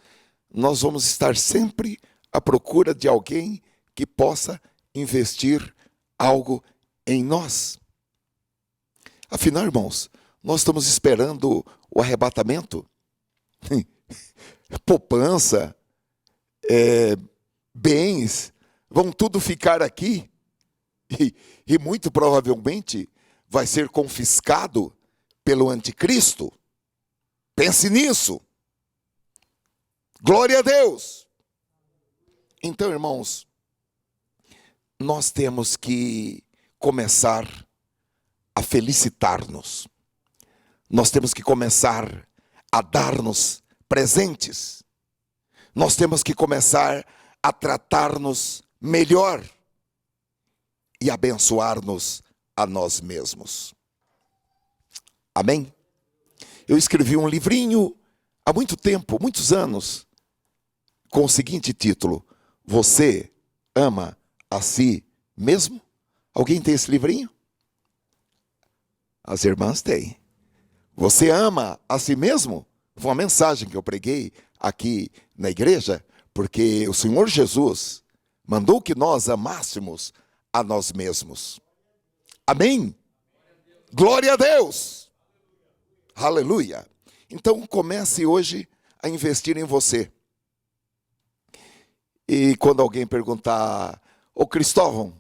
nós vamos estar sempre à procura de alguém que possa investir algo em nós. Afinal, irmãos, nós estamos esperando o arrebatamento. Poupança, bens, vão tudo ficar aqui. E muito provavelmente vai ser confiscado pelo anticristo. Pense nisso. Glória a Deus. Então, irmãos, nós temos que começar a felicitar-nos. Nós temos que começar a dar-nos presentes. Nós temos que começar a tratar-nos melhor e abençoar-nos a nós mesmos. Amém? Eu escrevi um livrinho há muito tempo, muitos anos, com o seguinte título: Você ama a si mesmo? Alguém tem esse livrinho? As irmãs têm. Você ama a si mesmo? Foi uma mensagem que eu preguei aqui na igreja, porque o Senhor Jesus mandou que nós amássemos a nós mesmos. Amém? Glória a Deus! Aleluia! Então comece hoje a investir em você. E quando alguém perguntar, ô Cristóvão,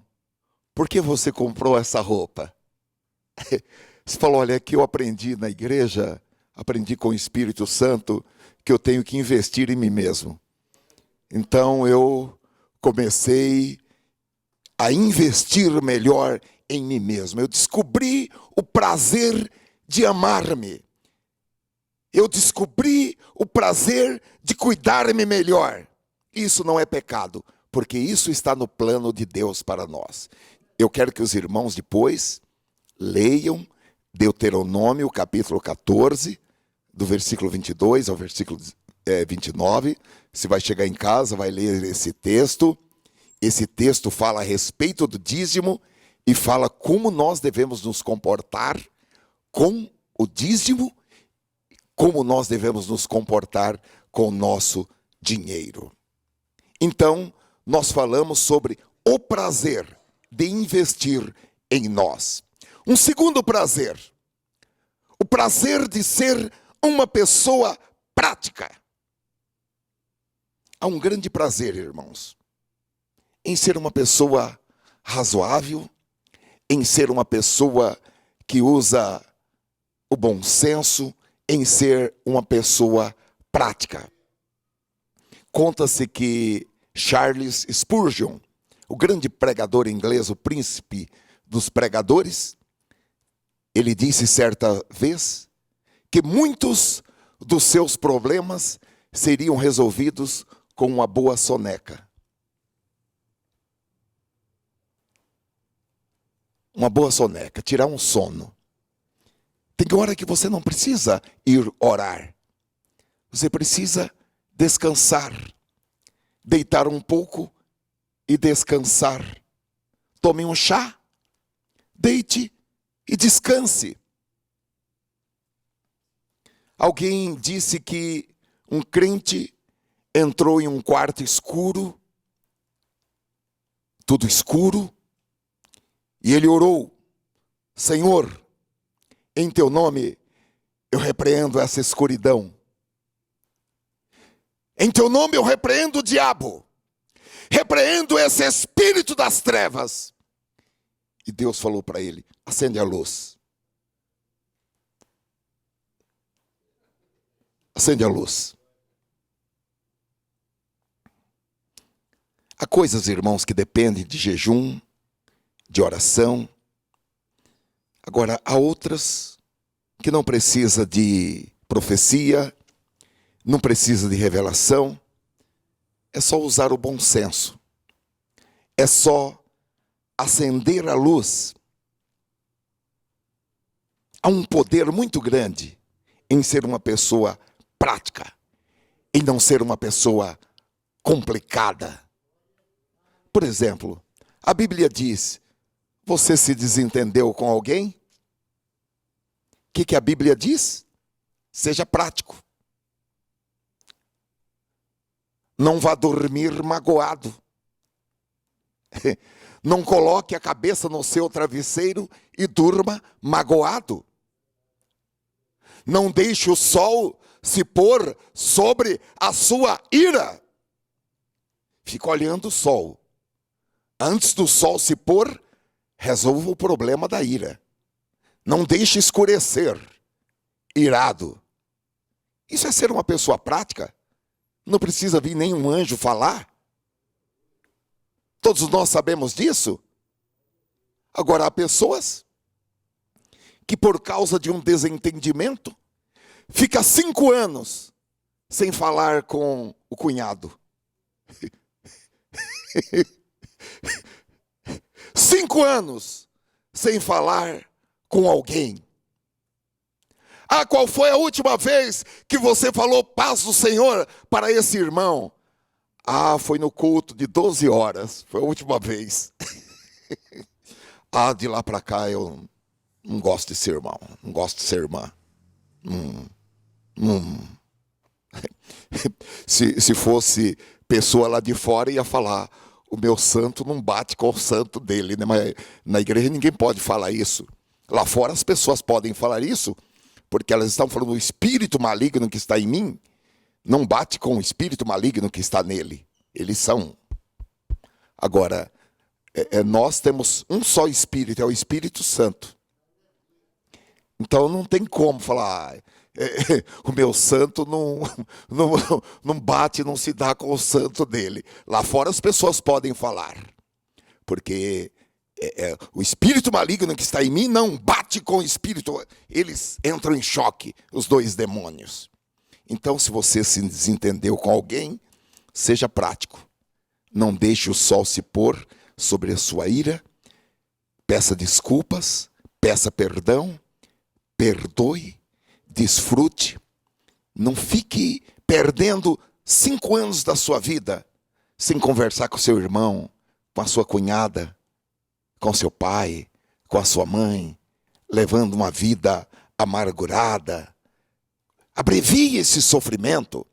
por que você comprou essa roupa? Você falou, olha, que eu aprendi na igreja, aprendi com o Espírito Santo, que eu tenho que investir em mim mesmo. Então eu comecei a investir melhor em mim mesmo. Eu descobri o prazer de amar-me. Eu descobri o prazer de cuidar-me melhor. Isso não é pecado, porque isso está no plano de Deus para nós. Eu quero que os irmãos depois leiam Deuteronômio, capítulo 14, do versículo 22 ao versículo 29. Você vai chegar em casa, vai ler esse texto. Esse texto fala a respeito do dízimo e fala como nós devemos nos comportar com o dízimo, como nós devemos nos comportar com o nosso dinheiro. Então, nós falamos sobre o prazer de investir em nós. Um segundo prazer, o prazer de ser uma pessoa prática. Há um grande prazer, irmãos, em ser uma pessoa razoável, em ser uma pessoa que usa o bom senso, em ser uma pessoa prática. Conta-se que Charles Spurgeon, o grande pregador inglês, o príncipe dos pregadores, ele disse certa vez que muitos dos seus problemas seriam resolvidos com uma boa soneca. Uma boa soneca, tirar um sono. Tem hora que você não precisa ir orar. Você precisa descansar. Deitar um pouco e descansar. Tome um chá, deite e descanse. Alguém disse que um crente entrou em um quarto escuro, tudo escuro, e ele orou: Senhor, em teu nome eu repreendo essa escuridão. Em teu nome eu repreendo o diabo. Repreendo esse espírito das trevas. E Deus falou para ele: acende a luz. Acende a luz. Há coisas, irmãos, que dependem de jejum, de oração. Agora, há outras que não precisa de profecia, não precisa de revelação. É só usar o bom senso. É só acender a luz. Há um poder muito grande em ser uma pessoa prática, em não ser uma pessoa complicada. Por exemplo, a Bíblia diz: você se desentendeu com alguém? O que a Bíblia diz? Seja prático. Não vá dormir magoado. Não coloque a cabeça no seu travesseiro e durma magoado. Não deixe o sol se pôr sobre a sua ira. Fica olhando o sol. Antes do sol se pôr, resolva o problema da ira. Não deixe escurecer, irado. Isso é ser uma pessoa prática. Não precisa vir nenhum anjo falar. Todos nós sabemos disso. Agora, há pessoas que por causa de um desentendimento, fica 5 anos sem falar com o cunhado. 5 anos sem falar com alguém. Ah, qual foi a última vez que você falou paz do Senhor para esse irmão? Ah, foi no culto de 12 horas. Foi a última vez. Ah, de lá para cá eu Não gosto de ser irmão, não gosto de ser irmã. Se fosse pessoa lá de fora, ia falar: o meu santo não bate com o santo dele, né? Mas na igreja ninguém pode falar isso. Lá fora as pessoas podem falar isso, porque elas estão falando: o espírito maligno que está em mim não bate com o espírito maligno que está nele. Eles são. Agora, nós temos um só espírito, é o Espírito Santo. Então não tem como falar: o meu santo não bate, não se dá com o santo dele. Lá fora as pessoas podem falar, porque o espírito maligno que está em mim não bate com o espírito. Eles entram em choque, os dois demônios. Então, se você se desentendeu com alguém, seja prático. Não deixe o sol se pôr sobre a sua ira. Peça desculpas, peça perdão, perdoe, desfrute. Não fique perdendo 5 anos da sua vida sem conversar com seu irmão, com a sua cunhada, com seu pai, com a sua mãe, levando uma vida amargurada. Abrevie esse sofrimento.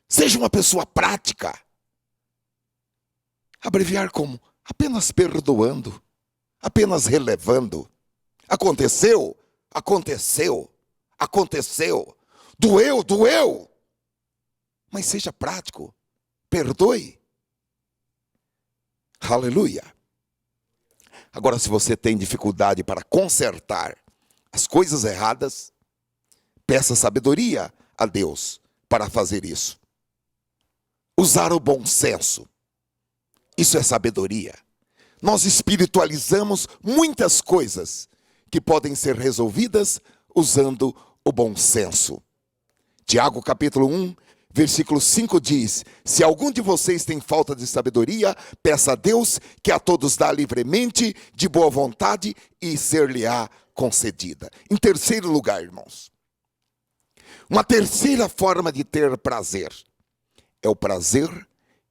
Seja uma pessoa prática. Abreviar como? Apenas perdoando, apenas relevando. Aconteceu, aconteceu, aconteceu. Doeu, doeu. Mas seja prático. Perdoe. Aleluia. Agora, se você tem dificuldade para consertar as coisas erradas, peça sabedoria a Deus para fazer isso. Usar o bom senso. Isso é sabedoria. Nós espiritualizamos muitas coisas que podem ser resolvidas usando o bom senso. Tiago capítulo 1, versículo 5 diz: se algum de vocês tem falta de sabedoria, peça a Deus, que a todos dá livremente, de boa vontade, e ser-lhe-á concedida. Em terceiro lugar, irmãos, uma terceira forma de ter prazer é o prazer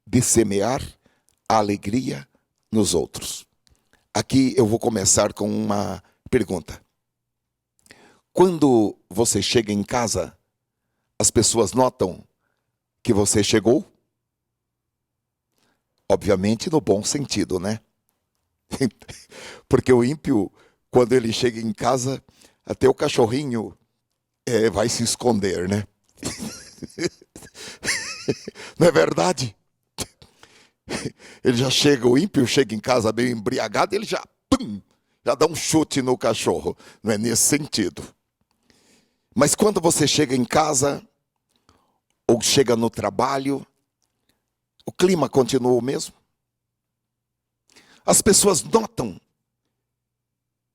de semear a alegria nos outros. Aqui eu vou começar com uma pergunta. Quando você chega em casa, as pessoas notam que você chegou? Obviamente no bom sentido, né? Porque o ímpio, quando ele chega em casa, até o cachorrinho vai se esconder, né? Não é verdade? Ele já chega, o ímpio chega em casa meio embriagado, ele já dá um chute no cachorro. Não é nesse sentido. Mas quando você chega em casa, ou chega no trabalho, o clima continua o mesmo. As pessoas notam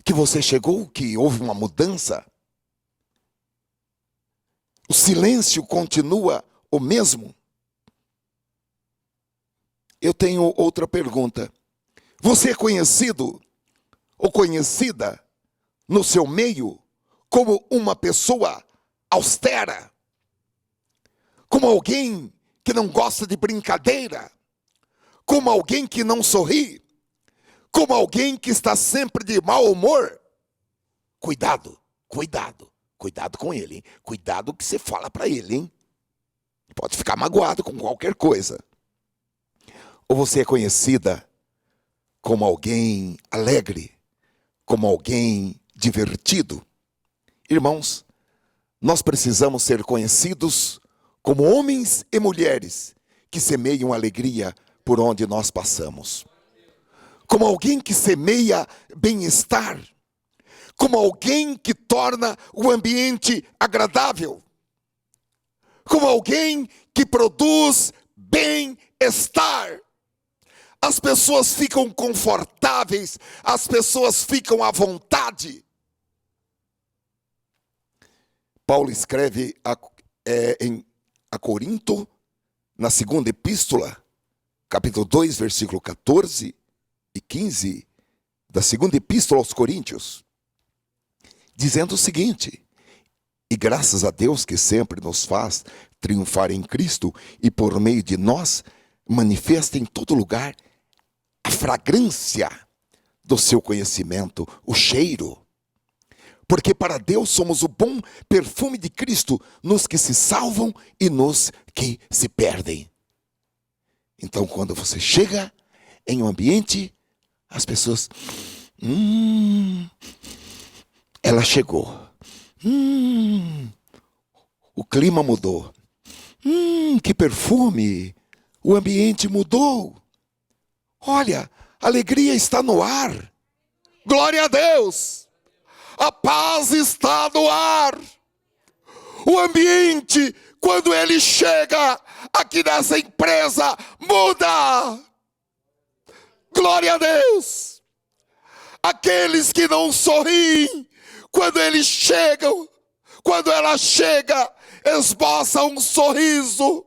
que você chegou, que houve uma mudança. O silêncio continua o mesmo. Eu tenho outra pergunta. Você é conhecido ou conhecida no seu meio como uma pessoa austera? Como alguém que não gosta de brincadeira? Como alguém que não sorri? Como alguém que está sempre de mau humor? Cuidado, cuidado, cuidado com ele, hein? Cuidado que você fala para ele, hein? Pode ficar magoado com qualquer coisa. Ou você é conhecida como alguém alegre, como alguém divertido? Irmãos, nós precisamos ser conhecidos como homens e mulheres que semeiam alegria por onde nós passamos. Como alguém que semeia bem-estar. Como alguém que torna o ambiente agradável. Como alguém que produz bem-estar. As pessoas ficam confortáveis, as pessoas ficam à vontade. Paulo escreve a Corinto, na segunda epístola, capítulo 2, versículo 14 e 15, da segunda epístola aos Coríntios, dizendo o seguinte: e graças a Deus que sempre nos faz triunfar em Cristo e por meio de nós manifesta em todo lugar a fragrância do seu conhecimento, o cheiro. Porque para Deus somos o bom perfume de Cristo nos que se salvam e nos que se perdem. Então, quando você chega em um ambiente, as pessoas, ela chegou. O clima mudou. Que perfume. O ambiente mudou. Olha, a alegria está no ar. Glória a Deus. A paz está no ar. O ambiente, quando ele chega aqui nessa empresa, muda. Glória a Deus. Aqueles que não sorriem, quando eles chegam, quando ela chega, esboça um sorriso,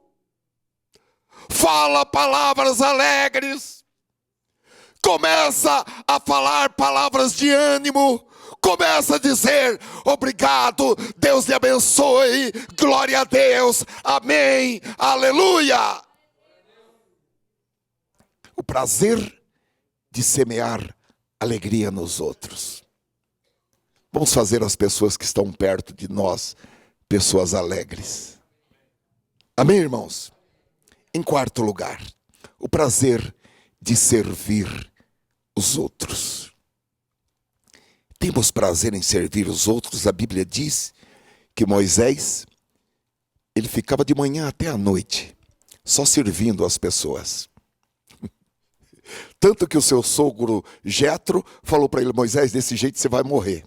fala palavras alegres, começa a falar palavras de ânimo, começa a dizer: obrigado, Deus te abençoe, glória a Deus, amém, aleluia. O prazer de semear alegria nos outros. Vamos fazer as pessoas que estão perto de nós pessoas alegres. Amém, irmãos? Em quarto lugar, o prazer de servir os outros. Temos prazer em servir os outros. A Bíblia diz que Moisés, ele ficava de manhã até a noite, só servindo as pessoas. Tanto que o seu sogro Jetro falou para ele: Moisés, desse jeito você vai morrer.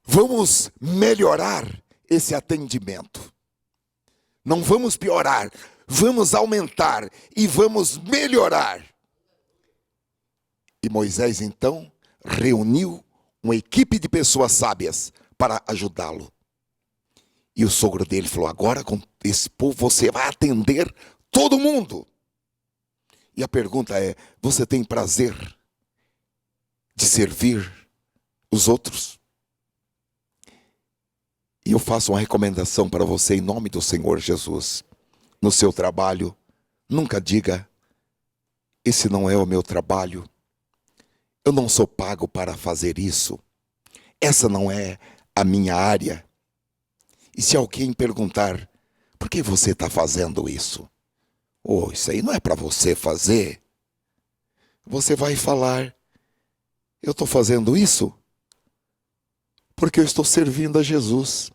Vamos melhorar esse atendimento. Não vamos piorar, vamos aumentar e vamos melhorar. E Moisés então reuniu uma equipe de pessoas sábias para ajudá-lo. E o sogro dele falou: agora com esse povo você vai atender todo mundo. E a pergunta é: você tem prazer de servir os outros? E eu faço uma recomendação para você em nome do Senhor Jesus. No seu trabalho, nunca diga: esse não é o meu trabalho. Eu não sou pago para fazer isso. Essa não é a minha área. E se alguém perguntar: por que você está fazendo isso? Isso aí não é para você fazer. Você vai falar: eu estou fazendo isso porque eu estou servindo a Jesus.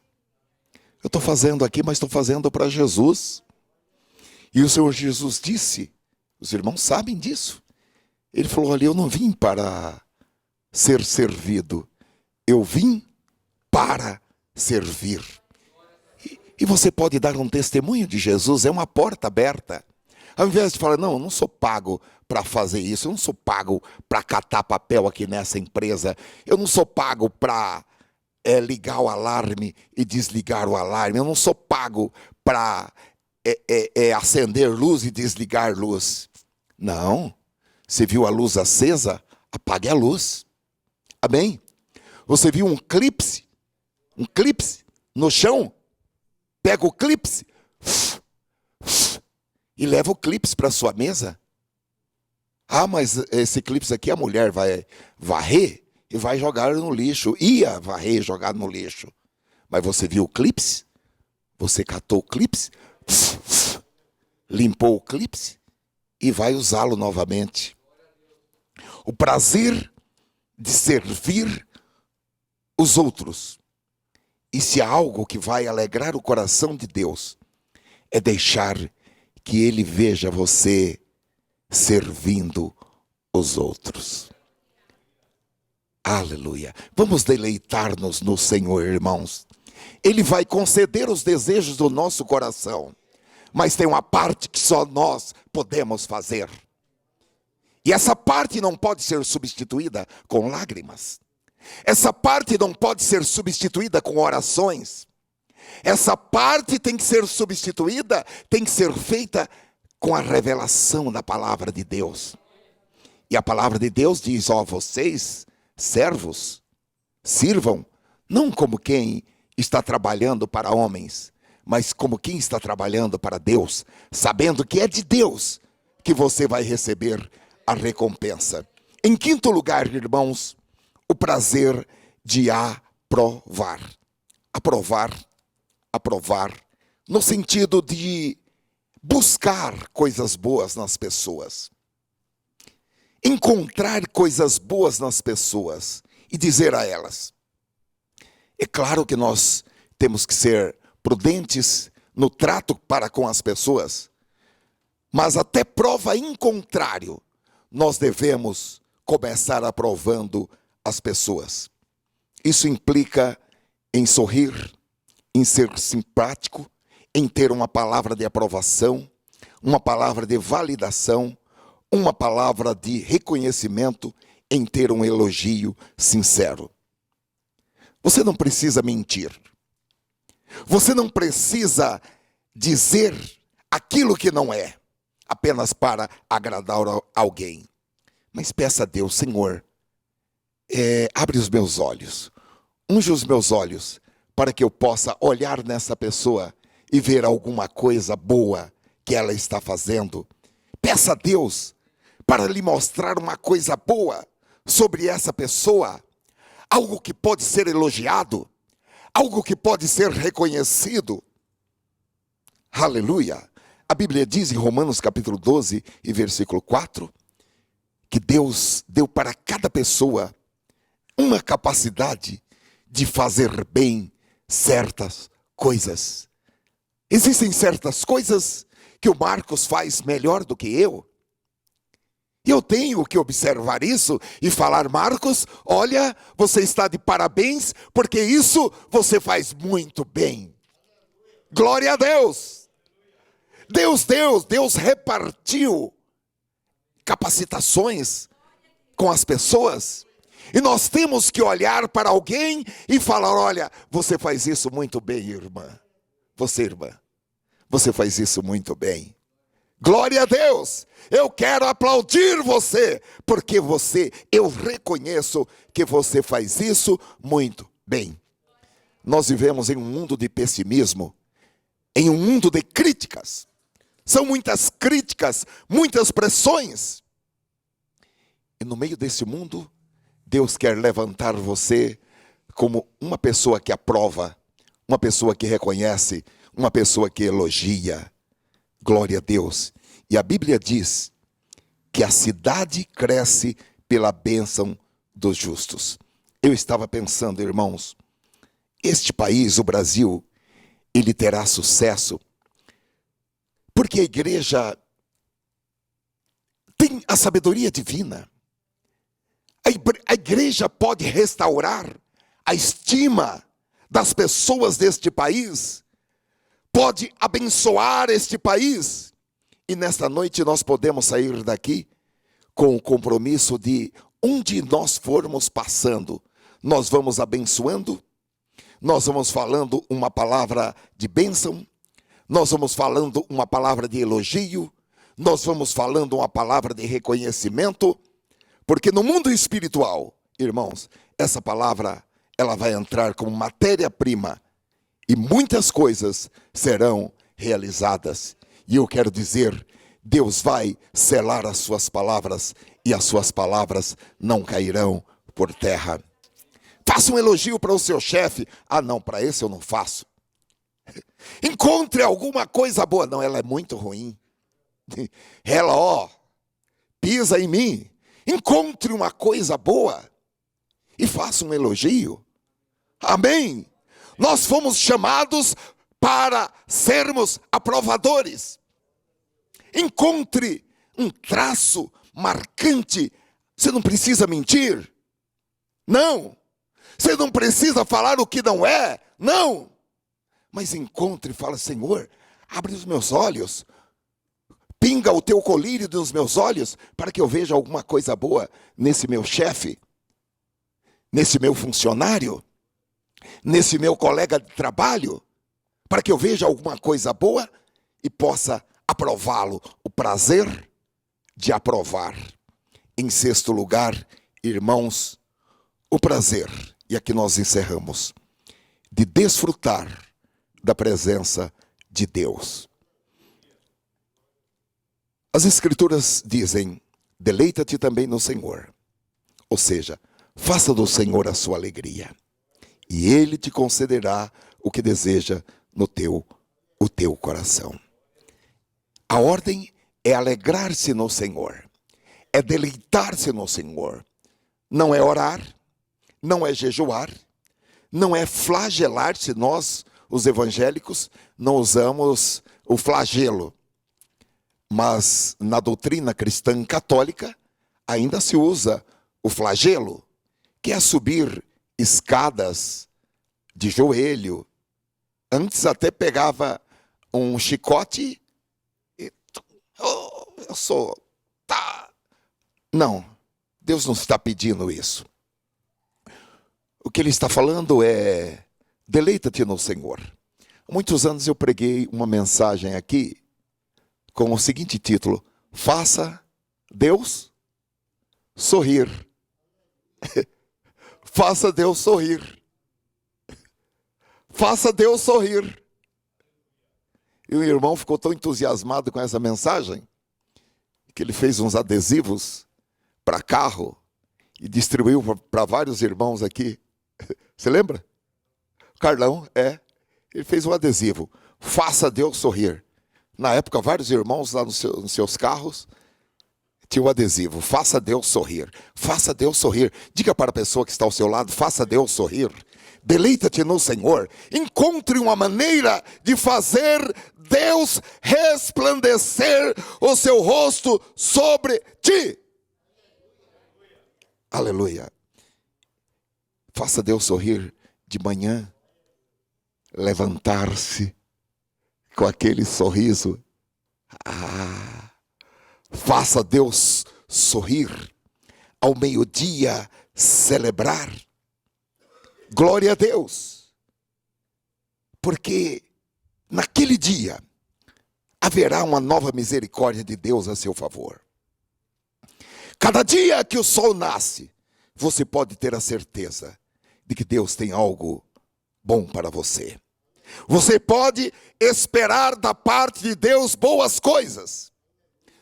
Eu estou fazendo aqui, mas estou fazendo para Jesus. E o Senhor Jesus disse, os irmãos sabem disso. Ele falou: olha, eu não vim para ser servido. Eu vim para servir. E você pode dar um testemunho de Jesus, é uma porta aberta. Ao invés de falar: não, eu não sou pago para fazer isso, eu não sou pago para catar papel aqui nessa empresa, eu não sou pago para ligar o alarme e desligar o alarme, eu não sou pago para acender luz e desligar luz. Não, você viu a luz acesa, apague a luz. Amém? Você viu um clipe no chão, pega o clipe e leva o clipe para sua mesa. Ah, mas esse clipe aqui a mulher vai varrer e vai jogar no lixo. Ia varrer e jogar no lixo. Mas você viu o clipe? Você catou o clipe, limpou o clipe e vai usá-lo novamente. O prazer de servir os outros. E se há algo que vai alegrar o coração de Deus, é deixar que Ele veja você servindo os outros. Aleluia. Vamos deleitar-nos no Senhor, irmãos. Ele vai conceder os desejos do nosso coração, mas tem uma parte que só nós podemos fazer. E essa parte não pode ser substituída com lágrimas. Essa parte não pode ser substituída com orações. Essa parte tem que ser substituída, tem que ser feita com a revelação da palavra de Deus. E a palavra de Deus diz: vocês, servos, sirvam, não como quem está trabalhando para homens, mas como quem está trabalhando para Deus, sabendo que é de Deus que você vai receber a recompensa. Em quinto lugar, irmãos, o prazer de aprovar. Aprovar, no sentido de buscar coisas boas nas pessoas. Encontrar coisas boas nas pessoas e dizer a elas. É claro que nós temos que ser prudentes no trato para com as pessoas, mas até prova em contrário, nós devemos começar aprovando as pessoas. Isso implica em sorrir, em ser simpático, em ter uma palavra de aprovação, uma palavra de validação, uma palavra de reconhecimento, em ter um elogio sincero. Você não precisa mentir. Você não precisa dizer aquilo que não é, apenas para agradar alguém. Mas peça a Deus, Senhor, abre os meus olhos, unge os meus olhos, para que eu possa olhar nessa pessoa e ver alguma coisa boa que ela está fazendo. Peça a Deus para lhe mostrar uma coisa boa sobre essa pessoa, algo que pode ser elogiado, algo que pode ser reconhecido. Aleluia! A Bíblia diz em Romanos capítulo 12 e versículo 4, que Deus deu para cada pessoa uma capacidade de fazer bem certas coisas. Existem certas coisas que o Marcos faz melhor do que eu. E eu tenho que observar isso e falar, Marcos, olha, você está de parabéns, porque isso você faz muito bem. Glória a Deus. Deus repartiu capacitações com as pessoas. E nós temos que olhar para alguém e falar, olha, você faz isso muito bem, irmã. Irmã, você faz isso muito bem. Glória a Deus, eu quero aplaudir você, porque eu reconheço que você faz isso muito bem. Nós vivemos em um mundo de pessimismo, em um mundo de críticas. São muitas críticas, muitas pressões. E no meio desse mundo, Deus quer levantar você como uma pessoa que aprova, uma pessoa que reconhece, uma pessoa que elogia. Glória a Deus. E a Bíblia diz que a cidade cresce pela bênção dos justos. Eu estava pensando, irmãos, este país, o Brasil, ele terá sucesso porque a igreja tem a sabedoria divina. A igreja pode restaurar a estima das pessoas deste país, pode abençoar este país. E nesta noite nós podemos sair daqui com o compromisso de onde nós formos passando, nós vamos abençoando, nós vamos falando uma palavra de bênção, nós vamos falando uma palavra de elogio, nós vamos falando uma palavra de reconhecimento, porque no mundo espiritual, irmãos, essa palavra ela vai entrar como matéria-prima e muitas coisas serão realizadas. E eu quero dizer, Deus vai selar as suas palavras e as suas palavras não cairão por terra. Faça um elogio para o seu chefe. Ah, não, para esse eu não faço. Encontre alguma coisa boa. Não, ela é muito ruim. Ela, pisa em mim. Encontre uma coisa boa e faça um elogio. Amém? Nós fomos chamados para sermos aprovadores. Encontre um traço marcante. Você não precisa mentir. Não. Você não precisa falar o que não é. Não. Mas encontre e fala, Senhor, abre os meus olhos. Pinga o teu colírio dos meus olhos para que eu veja alguma coisa boa nesse meu chefe, nesse meu funcionário, nesse meu colega de trabalho, para que eu veja alguma coisa boa e possa aprová-lo. O prazer de aprovar. Em sexto lugar, irmãos, o prazer, e aqui nós encerramos, de desfrutar da presença de Deus. As Escrituras dizem, deleita-te também no Senhor. Ou seja, Faça do Senhor a sua alegria, e Ele te concederá o que deseja no o teu coração. A ordem é alegrar-se no Senhor, é deleitar-se no Senhor. Não é orar, não é jejuar, não é flagelar-se. Nós, os evangélicos, não usamos o flagelo, mas na doutrina cristã católica ainda se usa o flagelo, que é subir escadas de joelho. Antes até pegava um chicote e... eu sou... Tá. Não, Deus não está pedindo isso. O que Ele está falando é: deleita-te no Senhor. Há muitos anos eu preguei uma mensagem aqui com o seguinte título: Faça Deus sorrir. Faça Deus sorrir. Faça Deus sorrir. E o irmão ficou tão entusiasmado com essa mensagem que ele fez uns adesivos para carro e distribuiu para vários irmãos aqui. Você lembra? Carlão, ele fez um adesivo: Faça Deus sorrir. Na época, vários irmãos lá nos seus carros tinham o adesivo: Faça Deus sorrir. Faça Deus sorrir. Diga para a pessoa que está ao seu lado: faça Deus sorrir. Deleita-te no Senhor. Encontre uma maneira de fazer Deus resplandecer o seu rosto sobre ti. Aleluia. Faça Deus sorrir de manhã, levantar-se com aquele sorriso. Faça Deus sorrir ao meio-dia, celebrar. Glória a Deus. Porque naquele dia haverá uma nova misericórdia de Deus a seu favor. Cada dia que o sol nasce, você pode ter a certeza de que Deus tem algo bom para você. Você pode esperar da parte de Deus boas coisas.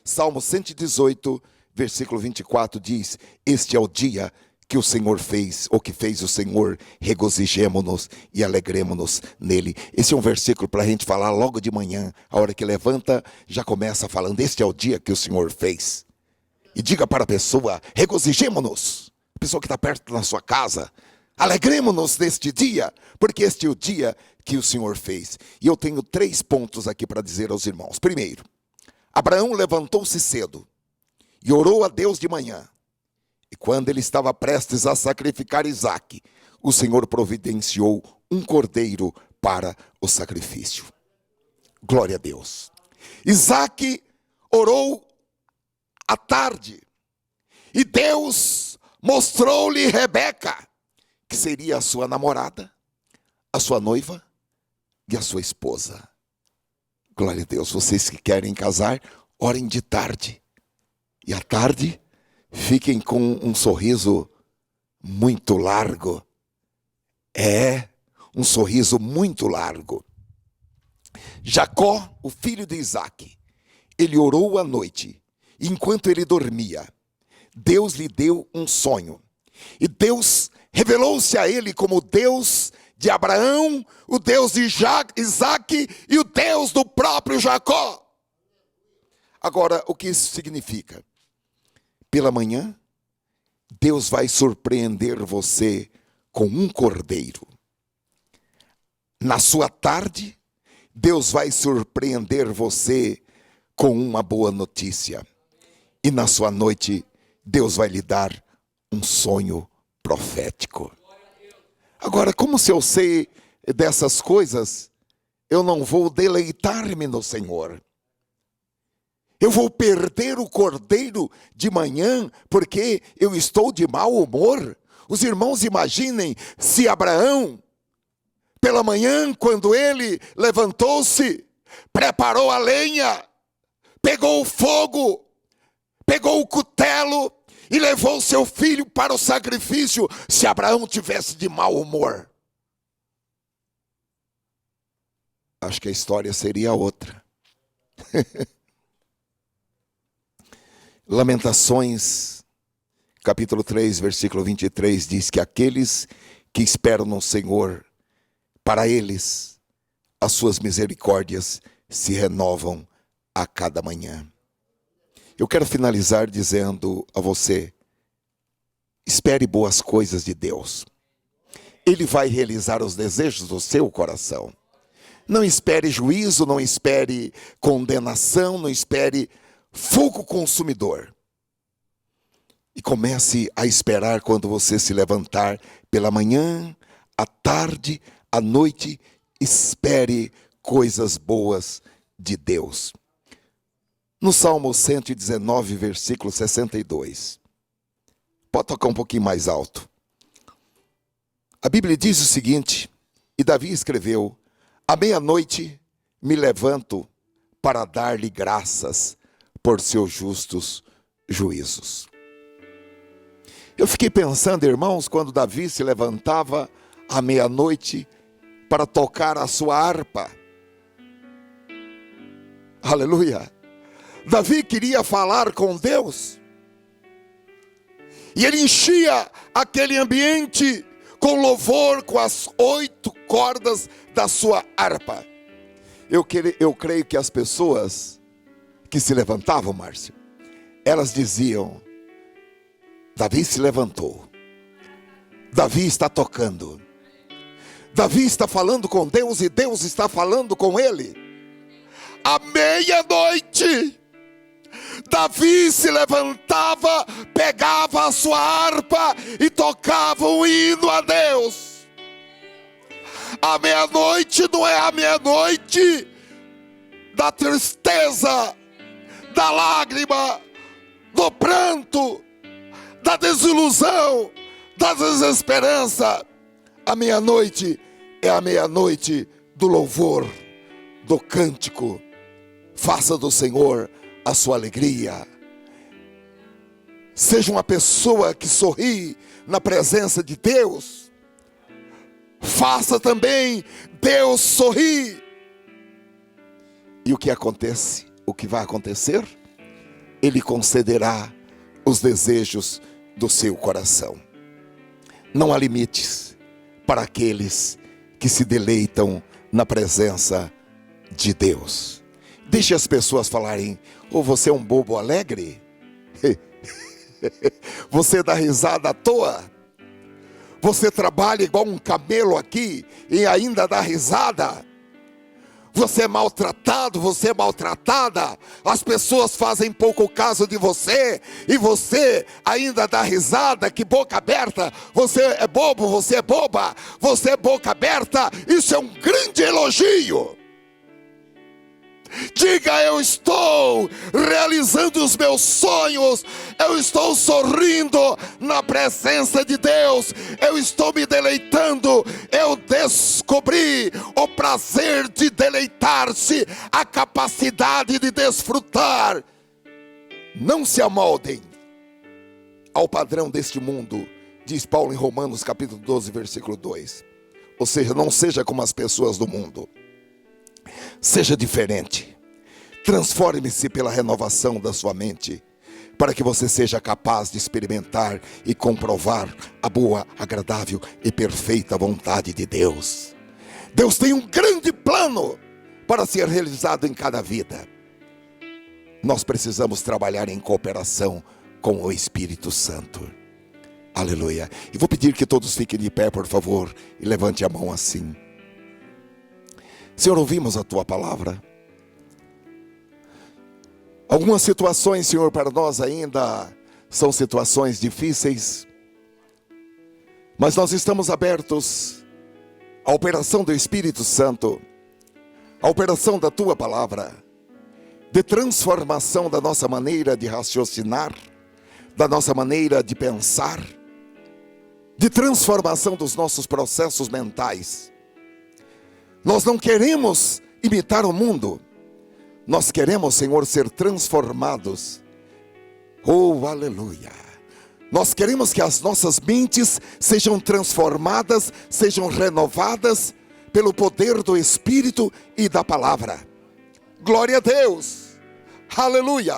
Salmo 118, versículo 24 diz: Este é o dia que o Senhor fez, ou que fez o Senhor, regozijemo-nos e alegremo-nos nele. Esse é um versículo para a gente falar logo de manhã. A hora que levanta, já começa falando: Este é o dia que o Senhor fez. E diga para a pessoa: regozijemo-nos. A pessoa que está perto da sua casa: alegremo-nos neste dia, porque este é o dia que o Senhor fez. E eu tenho 3 pontos aqui para dizer aos irmãos. Primeiro, Abraão levantou-se cedo e orou a Deus de manhã. E quando ele estava prestes a sacrificar Isaque, o Senhor providenciou um cordeiro para o sacrifício. Glória a Deus. Isaque orou à tarde, e Deus mostrou-lhe Rebeca, que seria a sua namorada, a sua noiva e a sua esposa. Glória a Deus. Vocês que querem casar, orem de tarde. E à tarde, fiquem com um sorriso muito largo. Um sorriso muito largo. Jacó, o filho de Isaque, ele orou à noite. E enquanto ele dormia, Deus lhe deu um sonho. E Deus revelou-se a ele como o Deus de Abraão, o Deus de Isaque e o Deus do próprio Jacó. Agora, o que isso significa? Pela manhã, Deus vai surpreender você com um cordeiro. Na sua tarde, Deus vai surpreender você com uma boa notícia. E na sua noite, Deus vai lhe dar um sonho profético. Agora, como se eu sei dessas coisas, eu não vou deleitar-me no Senhor. Eu vou perder o cordeiro de manhã porque eu estou de mau humor. Os irmãos imaginem se Abraão, pela manhã, quando ele levantou-se, preparou a lenha, pegou o fogo, pegou o cutelo e levou seu filho para o sacrifício, se Abraão tivesse de mau humor. Acho que a história seria outra. Lamentações, capítulo 3, versículo 23, diz que aqueles que esperam no Senhor, para eles, as suas misericórdias se renovam a cada manhã. Eu quero finalizar dizendo a você, espere boas coisas de Deus. Ele vai realizar os desejos do seu coração. Não espere juízo, não espere condenação, não espere fogo consumidor. E comece a esperar quando você se levantar pela manhã, à tarde, à noite. Espere coisas boas de Deus. No Salmo 119, versículo 62. Pode tocar um pouquinho mais alto. A Bíblia diz o seguinte, e Davi escreveu: à meia-noite me levanto para dar-lhe graças por seus justos juízos. Eu fiquei pensando, irmãos, quando Davi se levantava à meia-noite para tocar a sua harpa. Aleluia! Davi queria falar com Deus. E ele enchia aquele ambiente com louvor, com as 8 cordas da sua harpa. Eu creio que as pessoas que se levantavam, Márcio, elas diziam: Davi se levantou. Davi está tocando. Davi está falando com Deus e Deus está falando com ele. À meia-noite, Davi se levantava, pegava a sua harpa e tocava um hino a Deus. A meia-noite não é a meia-noite da tristeza, da lágrima, do pranto, da desilusão, da desesperança. A meia-noite é a meia-noite do louvor, do cântico. Faça do Senhor a sua alegria. Seja uma pessoa que sorri na presença de Deus. Faça também Deus sorrir. E o que acontece? O que vai acontecer? Ele concederá os desejos do seu coração. Não há limites para aqueles que se deleitam na presença de Deus. Deixe as pessoas falarem: ou você é um bobo alegre? Você dá risada à toa? Você trabalha igual um camelo aqui e ainda dá risada? Você é maltratado, você é maltratada, as pessoas fazem pouco caso de você e você ainda dá risada, que boca aberta, você é bobo, você é boba, você é boca aberta, isso é um grande elogio. Diga: eu estou realizando os meus sonhos, eu estou sorrindo na presença de Deus, eu estou me deleitando, eu descobri o prazer de deleitar-se, a capacidade de desfrutar. Não se amoldem ao padrão deste mundo, diz Paulo em Romanos capítulo 12, versículo 2. Ou seja, não seja como as pessoas do mundo. Seja diferente. Transforme-se pela renovação da sua mente, para que você seja capaz de experimentar e comprovar a boa, agradável e perfeita vontade de Deus. Deus tem um grande plano para ser realizado em cada vida. Nós precisamos trabalhar em cooperação com o Espírito Santo. Aleluia. E vou pedir que todos fiquem de pé, por favor, e levante a mão assim. Senhor, ouvimos a Tua palavra. Algumas situações, Senhor, para nós ainda são situações difíceis, mas nós estamos abertos à operação do Espírito Santo, à operação da Tua palavra, de transformação da nossa maneira de raciocinar, da nossa maneira de pensar, de transformação dos nossos processos mentais. Nós não queremos imitar o mundo. Nós queremos, Senhor, ser transformados. Oh, aleluia. Nós queremos que as nossas mentes sejam transformadas, sejam renovadas pelo poder do Espírito e da palavra. Glória a Deus. Aleluia.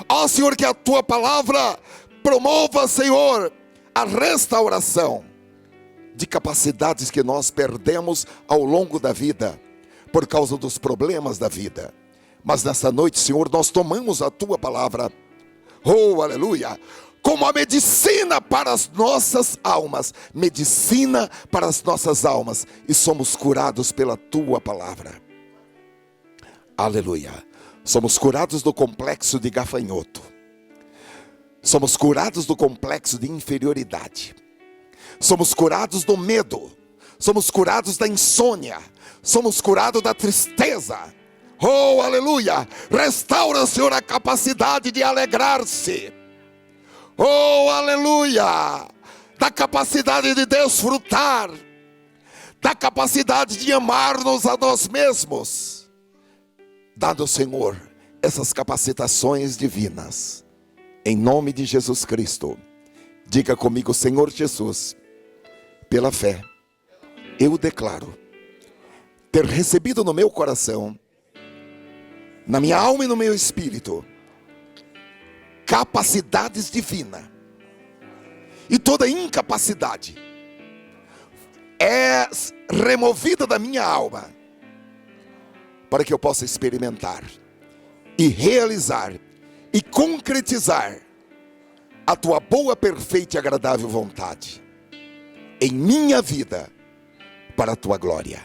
Ó Senhor, que a Tua palavra promova, Senhor, a restauração de capacidades que nós perdemos ao longo da vida, por causa dos problemas da vida. Mas nessa noite, Senhor, nós tomamos a Tua palavra, oh, aleluia, como a medicina para as nossas almas, medicina para as nossas almas, e somos curados pela Tua palavra, aleluia. Somos curados do complexo de gafanhoto, somos curados do complexo de inferioridade, somos curados do medo, somos curados da insônia, somos curados da tristeza, oh, aleluia. Restaura, Senhor, a capacidade de alegrar-se, oh, aleluia, da capacidade de desfrutar, da capacidade de amar-nos a nós mesmos. Dá-nos, Senhor, essas capacitações divinas, em nome de Jesus Cristo. Diga comigo: Senhor Jesus, pela fé, eu declaro ter recebido no meu coração, na minha alma e no meu espírito, capacidades divinas, e toda incapacidade é removida da minha alma, para que eu possa experimentar e realizar e concretizar a Tua boa, perfeita e agradável vontade em minha vida, para a Tua glória.